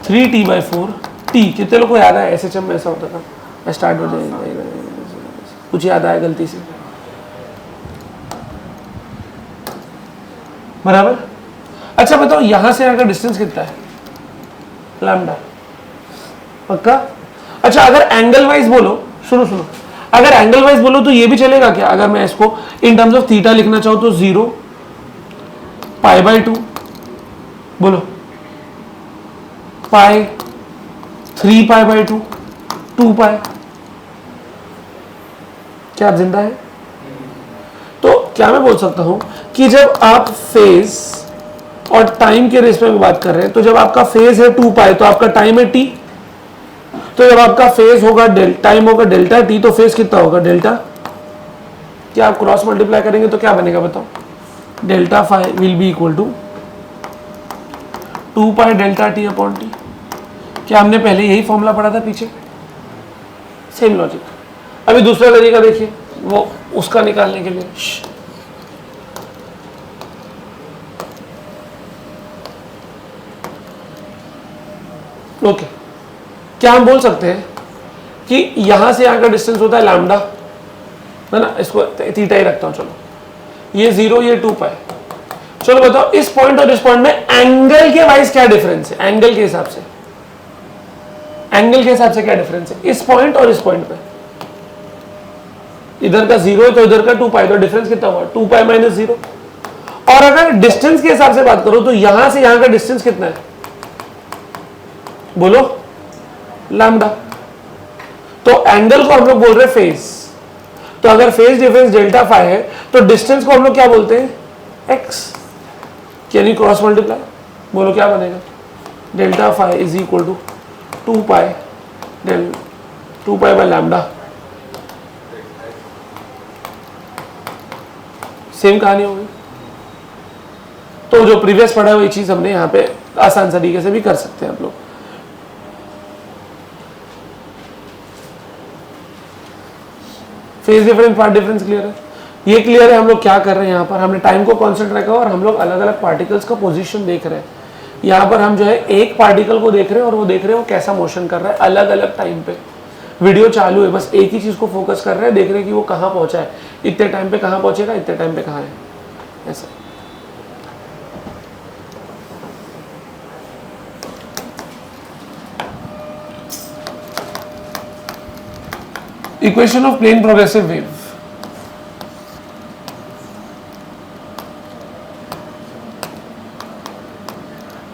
3t/4 t, कितने लोग को याद है एसएचएम में ऐसा होता था, स्टार्ट हो जाएगा, कुछ याद आया गलती से, बराबर? अच्छा बताओ, यहां से यहाँ का डिस्टेंस कितना है, लैम्डा, पक्का? अच्छा अगर एंगल वाइज बोलो, सुनो, अगर एंगल वाइज बोलो तो ये भी चलेगा क्या? अगर मैं इसको इन टर्म्स ऑफ थीटा लिखना चाहूं तो 0 पाई/2, बोलो पाई, 3 पाई/2, 2 पाई। क्या आप जिंदा है? तो क्या मैं बोल सकता हूं कि जब आप फेज और टाइम के रेस्पेक्ट में बात कर रहे हैं, तो जब आपका फेज है 2 पाई तो आपका टाइम है t, तो जब आपका फेज होगा टाइम होगा डेल्टा टी, तो फेज कितना होगा, डेल्टा। क्या आप क्रॉस मल्टीप्लाई करेंगे तो क्या बनेगा बताओ, delta phi will be equal to 2 pi delta T upon T. क्या हमने पहले यही फॉर्मूला पढ़ा था पीछे? Same logic. अभी दूसरा तरीका देखिए, वो उसका निकालने के लिए, ओके क्या हम बोल सकते हैं कि यहां से यहां का डिस्टेंस होता है लैम्डा, है ना, इसको थीटा ही रखता हूं, चलो ये 0 ये 2 पाई। चलो बताओ इस पॉइंट और इस पॉइंट में एंगल के वाइज क्या डिफरेंस है, एंगल के हिसाब से, एंगल के हिसाब से क्या डिफरेंस है इस पॉइंट और इस पॉइंट पे। इधर का 0 है तो इधर का 2 पाई, तो डिफरेंस कितना हुआ 2 पाई माइनस 0। और अगर डिस्टेंस के हिसाब से बात करो तो यहां से यहां का डिस्टेंस कितना है, बोलो लैम्डा। तो एंगल को हम लोग बोल रहे हैं फेज, तो अगर फेज डिफरेंस डेल्टा फाई है तो डिस्टेंस को हम लोग क्या बोलते हैं एक्स, यानी क्रॉस मल्टीप्लाई। बोलो क्या बनेगा, delta phi is equal to 2 pi by lambda. Same कहानी होगी। तो जो प्रीवियस पढ़ा है वही चीज हमने यहाँ पे आसान तरीके से भी कर सकते हैं आप लोग। Phase difference path difference clear है, ये क्लियर है। हम लोग क्या कर रहे हैं यहाँ पर, हमने टाइम को कांस्टेंट रखा और हम लोग अलग अलग पार्टिकल्स का पोजीशन देख रहे हैं। यहाँ पर हम जो है एक पार्टिकल को देख रहे हैं और वो देख रहे हैं वो कैसा मोशन कर रहा है अलग अलग टाइम पे। वीडियो चालू है, बस एक ही चीज को फोकस कर रहे हैं, देख रहे हैं कि वो कहाँ पहुंचा है, इतने टाइम पे कहाँ पहुंचेगा, इतने टाइम पे कहाँ है, ऐसा। Equation of plane progressive wave.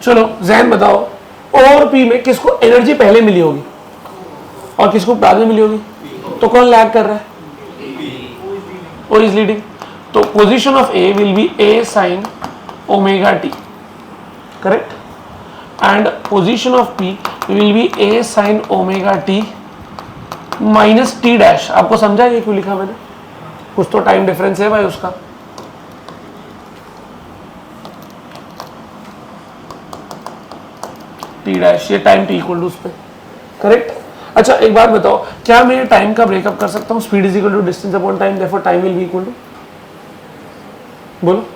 चलो जैन बताओ, ओ और पी में किसको एनर्जी पहले मिली होगी और किसको बाद में मिली होगी, तो कौन लैग कर रहा है, ओ इज लीडिंग। तो position of A will be A sign omega T, correct, and position of P will be A sign omega T minus T dash. आपको समझा ये क्यों लिखा मैंने, कुछ तो टाइम डिफरेंस है भाई उसका। टी डैश ये टाइम टी इक्वल टू उस पे, करेक्ट। अच्छा एक बात बताओ, क्या मैं टाइम का ब्रेकअप कर सकता हूँ, speed is equal to distance upon time, therefore time will be equal to, बोलो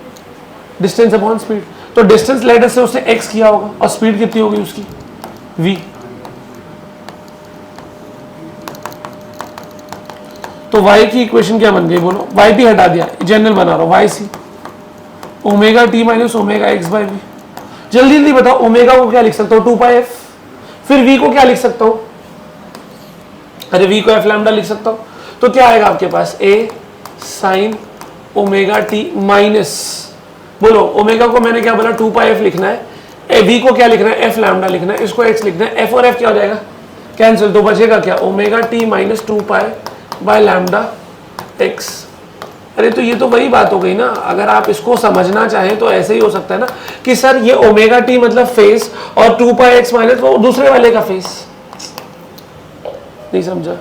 डिस्टेंस अपॉन स्पीड। तो डिस्टेंस लेटर से उसने एक्स किया होगा और स्पीड कितनी होगी उसकी v। तो y की इक्वेशन क्या बन गई, बोलो y भी हटा दिया, जनरल बना रहा हूं, y C omega T minus omega X by V. जल्दी जल्दी बताओ, ओमेगा को क्या लिख सकता हूँ 2 पाई एफ, फिर v को क्या लिख सकता हूँ, अरे v को एफ लैम्डा लिख सकता हूँ। तो क्या आएगा आपके पास a sine omega T minus, बोलो ओमेगा को मैंने क्या बोला 2 पाई एफ लिखना है, v को क्या लिखना है एफ लैम्डा लिखना है, इसको x लिखना है, f और f क्या हो जाएगा कैंसिल, तो बचेगा क्या omega T minus 2 pi by lambda x। अरे तो ये तो वही बात हो गई ना, अगर आप इसको समझना चाहें तो ऐसे ही हो सकता है ना कि सर ये ओमेगा टी मतलब फेस और 2 पाई एक्स माइनस वो दूसरे वाले का फेस, नहीं समझा।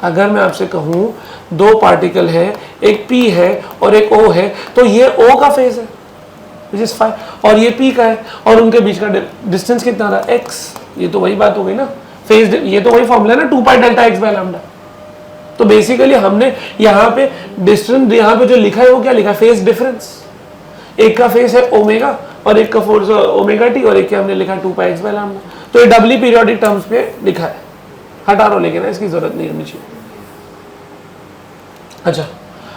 अगर मैं आपसे कहूं दो पार्टिकल है, एक P है और एक O है, तो ये O का फेस है which is 5 और ये P का है और उनके बीच का डिस्टेंस कितना था x। ये तो वही बात हो गई ना, फेस, ये तो वही फॉर्मूला है ना 2 pi delta X by lambda. तो बेसिकली हमने यहाँ पे डिस्टेंस, यहाँ पे जो लिखा है वो क्या लिखा है फेस डिफरेंस। एक का फेस है ओमेगा और एक का फोर्स ओमेगा टी और एक का हमने लिखा 2 पाई एक्स बाय लैम्डा। तो ये डबली पीरियोडिक टर्म्स पे लिखा है, हटा रहा हूं लेकिन इसकी जरूरत नहीं होनी चाहिए। अच्छा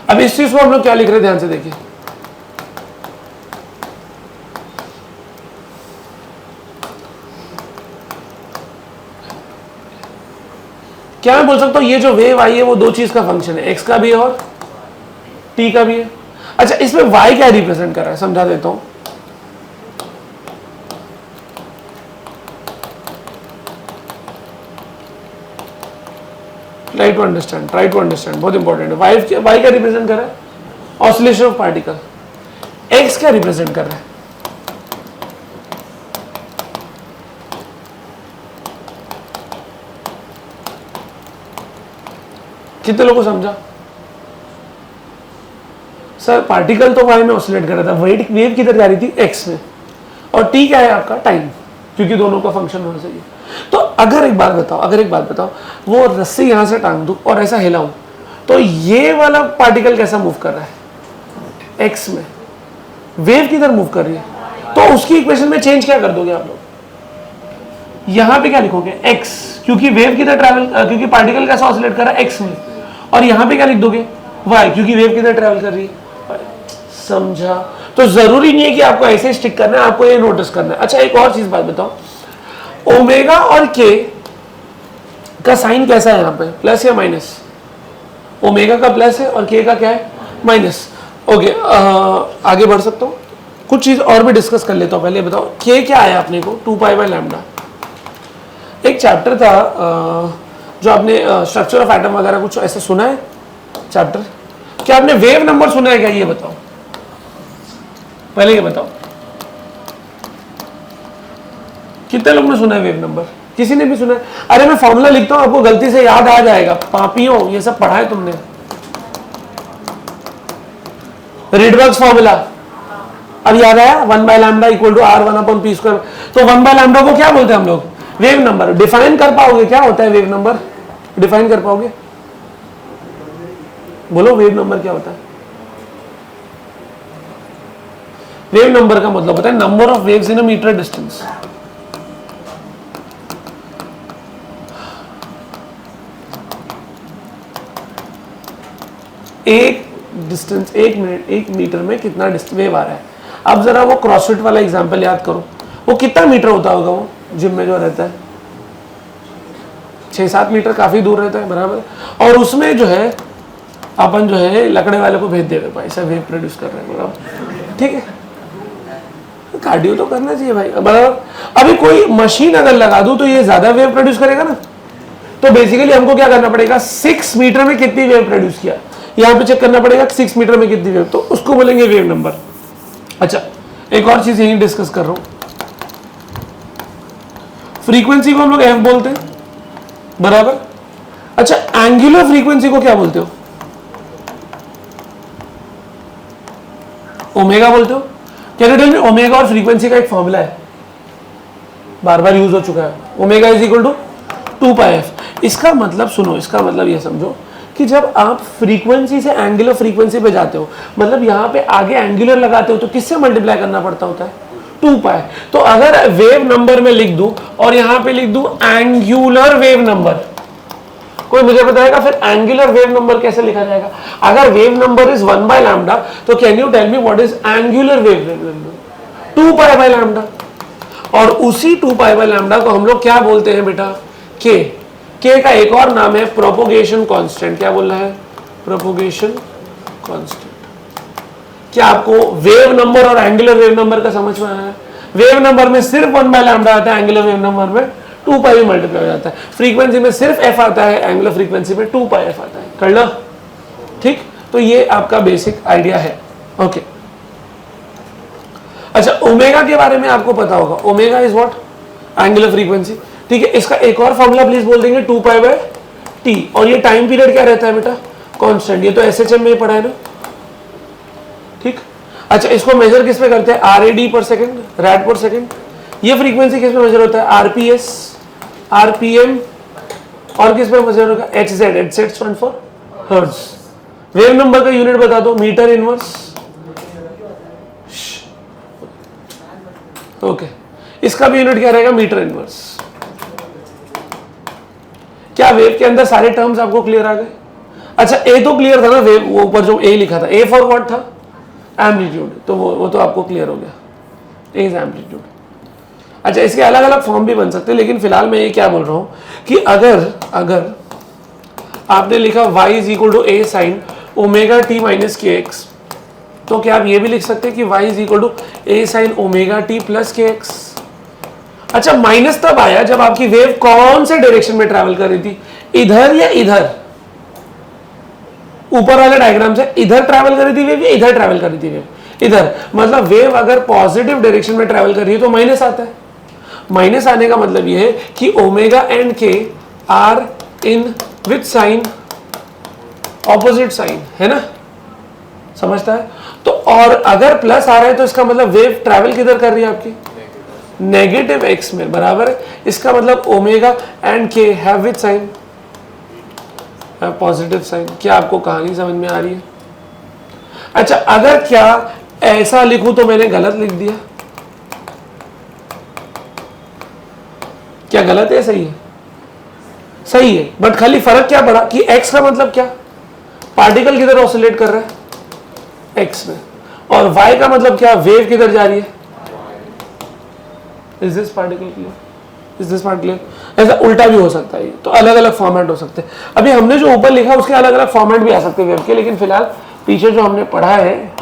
अब इस चीज को हम लोग क्या लिख रहे हैं ध्यान से देखिए, क्या मैं बोल सकता हूं ये जो वेव आई है वो दो चीज का फंक्शन है, एक्स का भी है और टी का भी है। अच्छा इसमें वाई क्या रिप्रेजेंट कर रहा है समझा देता हूं। ट्राई टू अंडरस्टैंड, बहुत इंपॉर्टेंट है। वाई क्या रिप्रेजेंट कर रहा है, ऑसिलेशन ऑफ पार्टिकल। एक्स क्या रिप्रेजेंट कर रहा है, कितने लोगों को समझा। सर पार्टिकल तो वाई में ऑसिलेट कर रहा था, वेव किधर जा रही थी एक्स में, और टी क्या है आपका टाइम, क्योंकि दोनों का फंक्शन होना चाहिए। तो अगर एक बात बताओ वो रस्सी यहां से टांग दूं और ऐसा हिलाऊं तो ये वाला पार्टिकल कैसा मूव कर रहा है एक्स में, वेव किधर मूव कर रही है, तो उसकी इक्वेशन में चेंज क्या कर दोगे आप लोग, यहां पे क्या लिखोगे एक्स, क्योंकि वेव किधर ट्रैवल, क्योंकि पार्टिकल कैसा ऑसिलेट कर रहा है एक्स में, और यहां पे क्या लिख दोगे वाई, क्योंकि वेव किधर ट्रेवल कर रही है, समझा। तो जरूरी नहीं है कि आपको ऐसे स्टिक करना है, आपको ये नोटिस करना है। अच्छा एक और चीज बात बताओ, ओमेगा और के का साइन कैसा है यहाँ पे, प्लस या माइनस? ओमेगा का प्लस है और के का क्या है, माइनस। ओके, आगे बढ़ सकता हूँ, कुछ चीज और भी डिस्कस कर लेता हूँ। पहले बताओ के क्या आया अपने को, 2π/λ। एक चैप्टर था जो आपने स्ट्रक्चर ऑफ एटम वगैरह कुछ ऐसा सुना है चैप्टर, क्या आपने वेव नंबर सुना है क्या, ये बताओ, पहले ये बताओ कितने लोग ने सुना है वेव नंबर? किसी ने भी सुना है? अरे मैं फॉर्मूला लिखता हूं, आपको गलती से याद आ जाएगा, पापियों ये सब पढ़ा है तुमने, रिडबर्ग्स फॉर्मूला अब याद आया, 1/λ इक्वल टू R1/p²। तो 1/λ को क्या बोलते हैं हम लोग, वेव नंबर। डिफाइन कर पाओगे क्या होता है वेव नंबर, डिफाइन कर पाओगे? बोलो वेव नंबर क्या होता है? वेव नंबर का मतलब होता है number of waves in a metre distance. एक डिस्टेंस, एक मीटर में कितना वेव आ रहा है। अब जरा वो क्रॉसफिट वाला एग्जांपल याद करो, वो कितना मीटर होता होगा वो जिम में जो रहता है, 6-7 मीटर, काफी दूर रहता है, बराबर। और उसमें जो है अपन जो है लकड़े वाले को भेज देवे भाई, सब वेव प्रोड्यूस कर रहे हैं, बराबर, ठीक है। कार्डियो तो करना चाहिए भाई, बराबर। अभी कोई मशीन अगर लगा दूं तो ये ज्यादा वेव प्रोड्यूस करेगा ना, तो बेसिकली हमको क्या करना पड़ेगा, 6 मीटर में कितनी वेव प्रोड्यूस किया, यहां पे चेक करना पड़ेगा 6 मीटर में कितनी वेव, तो उसको बोलेंगे वेव नंबर। अच्छा एक और चीज यही डिस्कस कर रहा हूं, फ्रीक्वेंसी को हम लोग एफ बोलते हैं, बराबर। अच्छा एंगुलर फ्रीक्वेंसी को क्या बोलते हो, ओमेगा बोलते हो। Can you tell me, omega और फ्रीक्वेंसी का एक फॉर्मूला है, बार बार यूज हो चुका है, omega is equal to 2πf। इसका मतलब सुनो, इसका मतलब ये समझो कि जब आप फ्रीक्वेंसी से एंगुलर फ्रीक्वेंसी पे जाते हो, मतलब यहाँ पे आगे एंगुलर लगाते हो, तो किससे मल्टीप्लाई करना पड़ता होता है, 2π। तो अगर वेव नंबर में लिख दूं और यहाँ पे लिख दूं एंगुलर वेव नंबर, कोई मुझे बताएगा फिर एंगुलर वेव नंबर कैसे लिखा जाएगा? अगर वेव नंबर इज 1/λ, तो can you tell me what is angular wave number, 2π/λ। और उसी 2π/λ को हम लोग क्या बोलते हैं बेटा, के का एक और नाम है प्रोपोगेशन कांस्टेंट। क्या बोल रहा है, प्रोपोगेशन कांस्टेंट। क्या आपको वेव नंबर और एंगुलर वेव नंबर का समझ में आया है? वेव नंबर में सिर्फ 1/λ आता है, एंगुलर वेव नंबर में 2π भी मल्टीप्लाई हो जाता है। फ्रीक्वेंसी में सिर्फ f आता है, एंगुलर फ्रीक्वेंसी में 2πf आता है। कर लो, ठीक। तो ये आपका बेसिक आइडिया है, ओके। अच्छा ओमेगा के बारे में आपको पता होगा, omega is what, angular frequency, ठीक है। इसका एक और फॉर्मूला प्लीज बोल देंगे, 2π/t। और ये टाइम पीरियड क्या रहता है बेटा, कांस्टेंट। ये तो SHM में पढ़ा है ना, ठीक। अच्छा इसको मेजर किस पे करते हैं, RAD पर सेकंड, रैड पर सेकंड। ये फ्रीक्वेंसी किस पे मेजर होता है, RPS, RPM, और किस पे मेजर होगा, HZ, HZ stand for hertz. Wave number का यूनिट बता दो, मीटर इनवर्स, ओके। इसका भी यूनिट क्या रहेगा, मीटर इनवर्स। क्या वेव के अंदर सारे टर्म्स आपको क्लियर आ गए? अच्छा ए तो क्लियर था ना, वेव वो ऊपर जो ए लिखा था, ए फॉर व्हाट था, एम्पलीट्यूड, तो वो तो आपको क्लियर हो गया, ए इज एम्पलीट्यूड। अच्छा इसके अलग अलग फॉर्म भी बन सकते हैं, लेकिन फिलहाल मैं ये क्या बोल रहा हूं कि अगर आपने लिखा y is equal to a sine omega T minus K X, तो क्या आप ये भी लिख सकते हैं कि y is equal to a sine omega T plus K X. अच्छा माइनस तब आया जब आपकी वेव कौन से डायरेक्शन में ट्रैवल कर रही थी, इधर या इधर? ऊपर वाले डायग्राम से इधर ट्रैवल कर रही थी वेव या इधर ट्रैवल कर रही थी वेव, इधर। मतलब वेव अगर पॉजिटिव डायरेक्शन में ट्रैवल कर रही है तो माइनस आता है। माइनस आने का मतलब यह है कि omega and K are in with sign opposite sign, है ना, समझता है? तो और अगर प्लस आ रहा है तो इसका मतलब वेव ट्रैवल किधर कर रही है आपकी, नेगेटिव एक्स में, बराबर है। इसका मतलब omega and K have with sign positive sign. क्या आपको कहानी समझ में आ रही है? अच्छा अगर क्या ऐसा लिखूं तो मैंने गलत लिख दिया, क्या गलत है, सही है? सही है, बट खाली फर्क क्या पड़ा कि x का मतलब क्या, पार्टिकल किधर ऑसिलेट कर रहा है, एक्स में, और वाई का मतलब क्या, वेव किधर जा रही है, is this particle clear, is this part clear. ऐसा उल्टा भी हो सकता है, तो अलग अलग फॉर्मेट हो सकते हैं। अभी हमने जो ऊपर लिखा उसके अलग अलग फॉर्मेट भी आ सकते हैं वेव के, लेकिन फिलहाल पीछे जो हमने पढ़ा है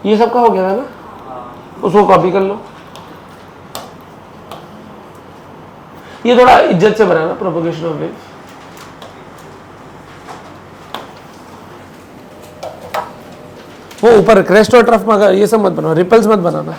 ये सबका हो गया है ना, उसको कॉपी कर लो। ये थोड़ा इज्जत से बनाना, प्रोपगेशन ऑफ वेव। वो ऊपर क्रेस्ट और ट्रफ मगर ये सब मत बनाओ, रिपल्स मत बनाना।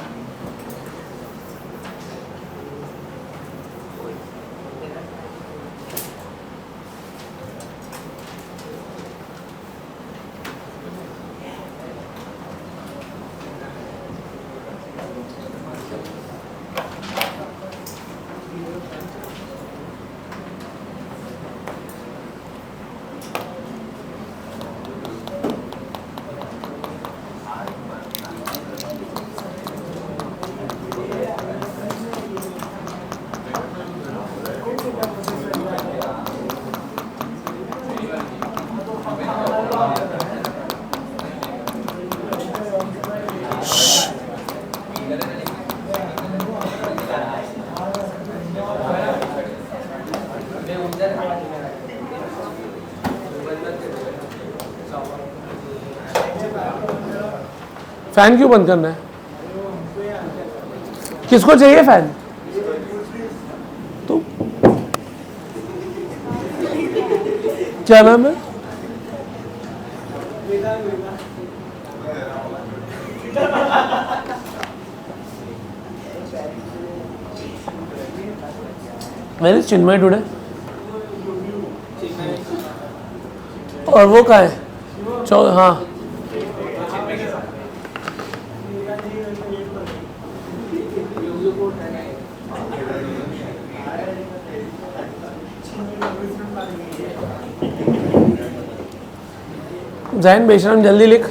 फैन क्यों बंद करना है, किसको चाहिए फैन, तो क्या नाम है, वेरी चिन्मय टुडे, और वो कहाँ है, हाँ जैन बेशरम जल्दी लिख।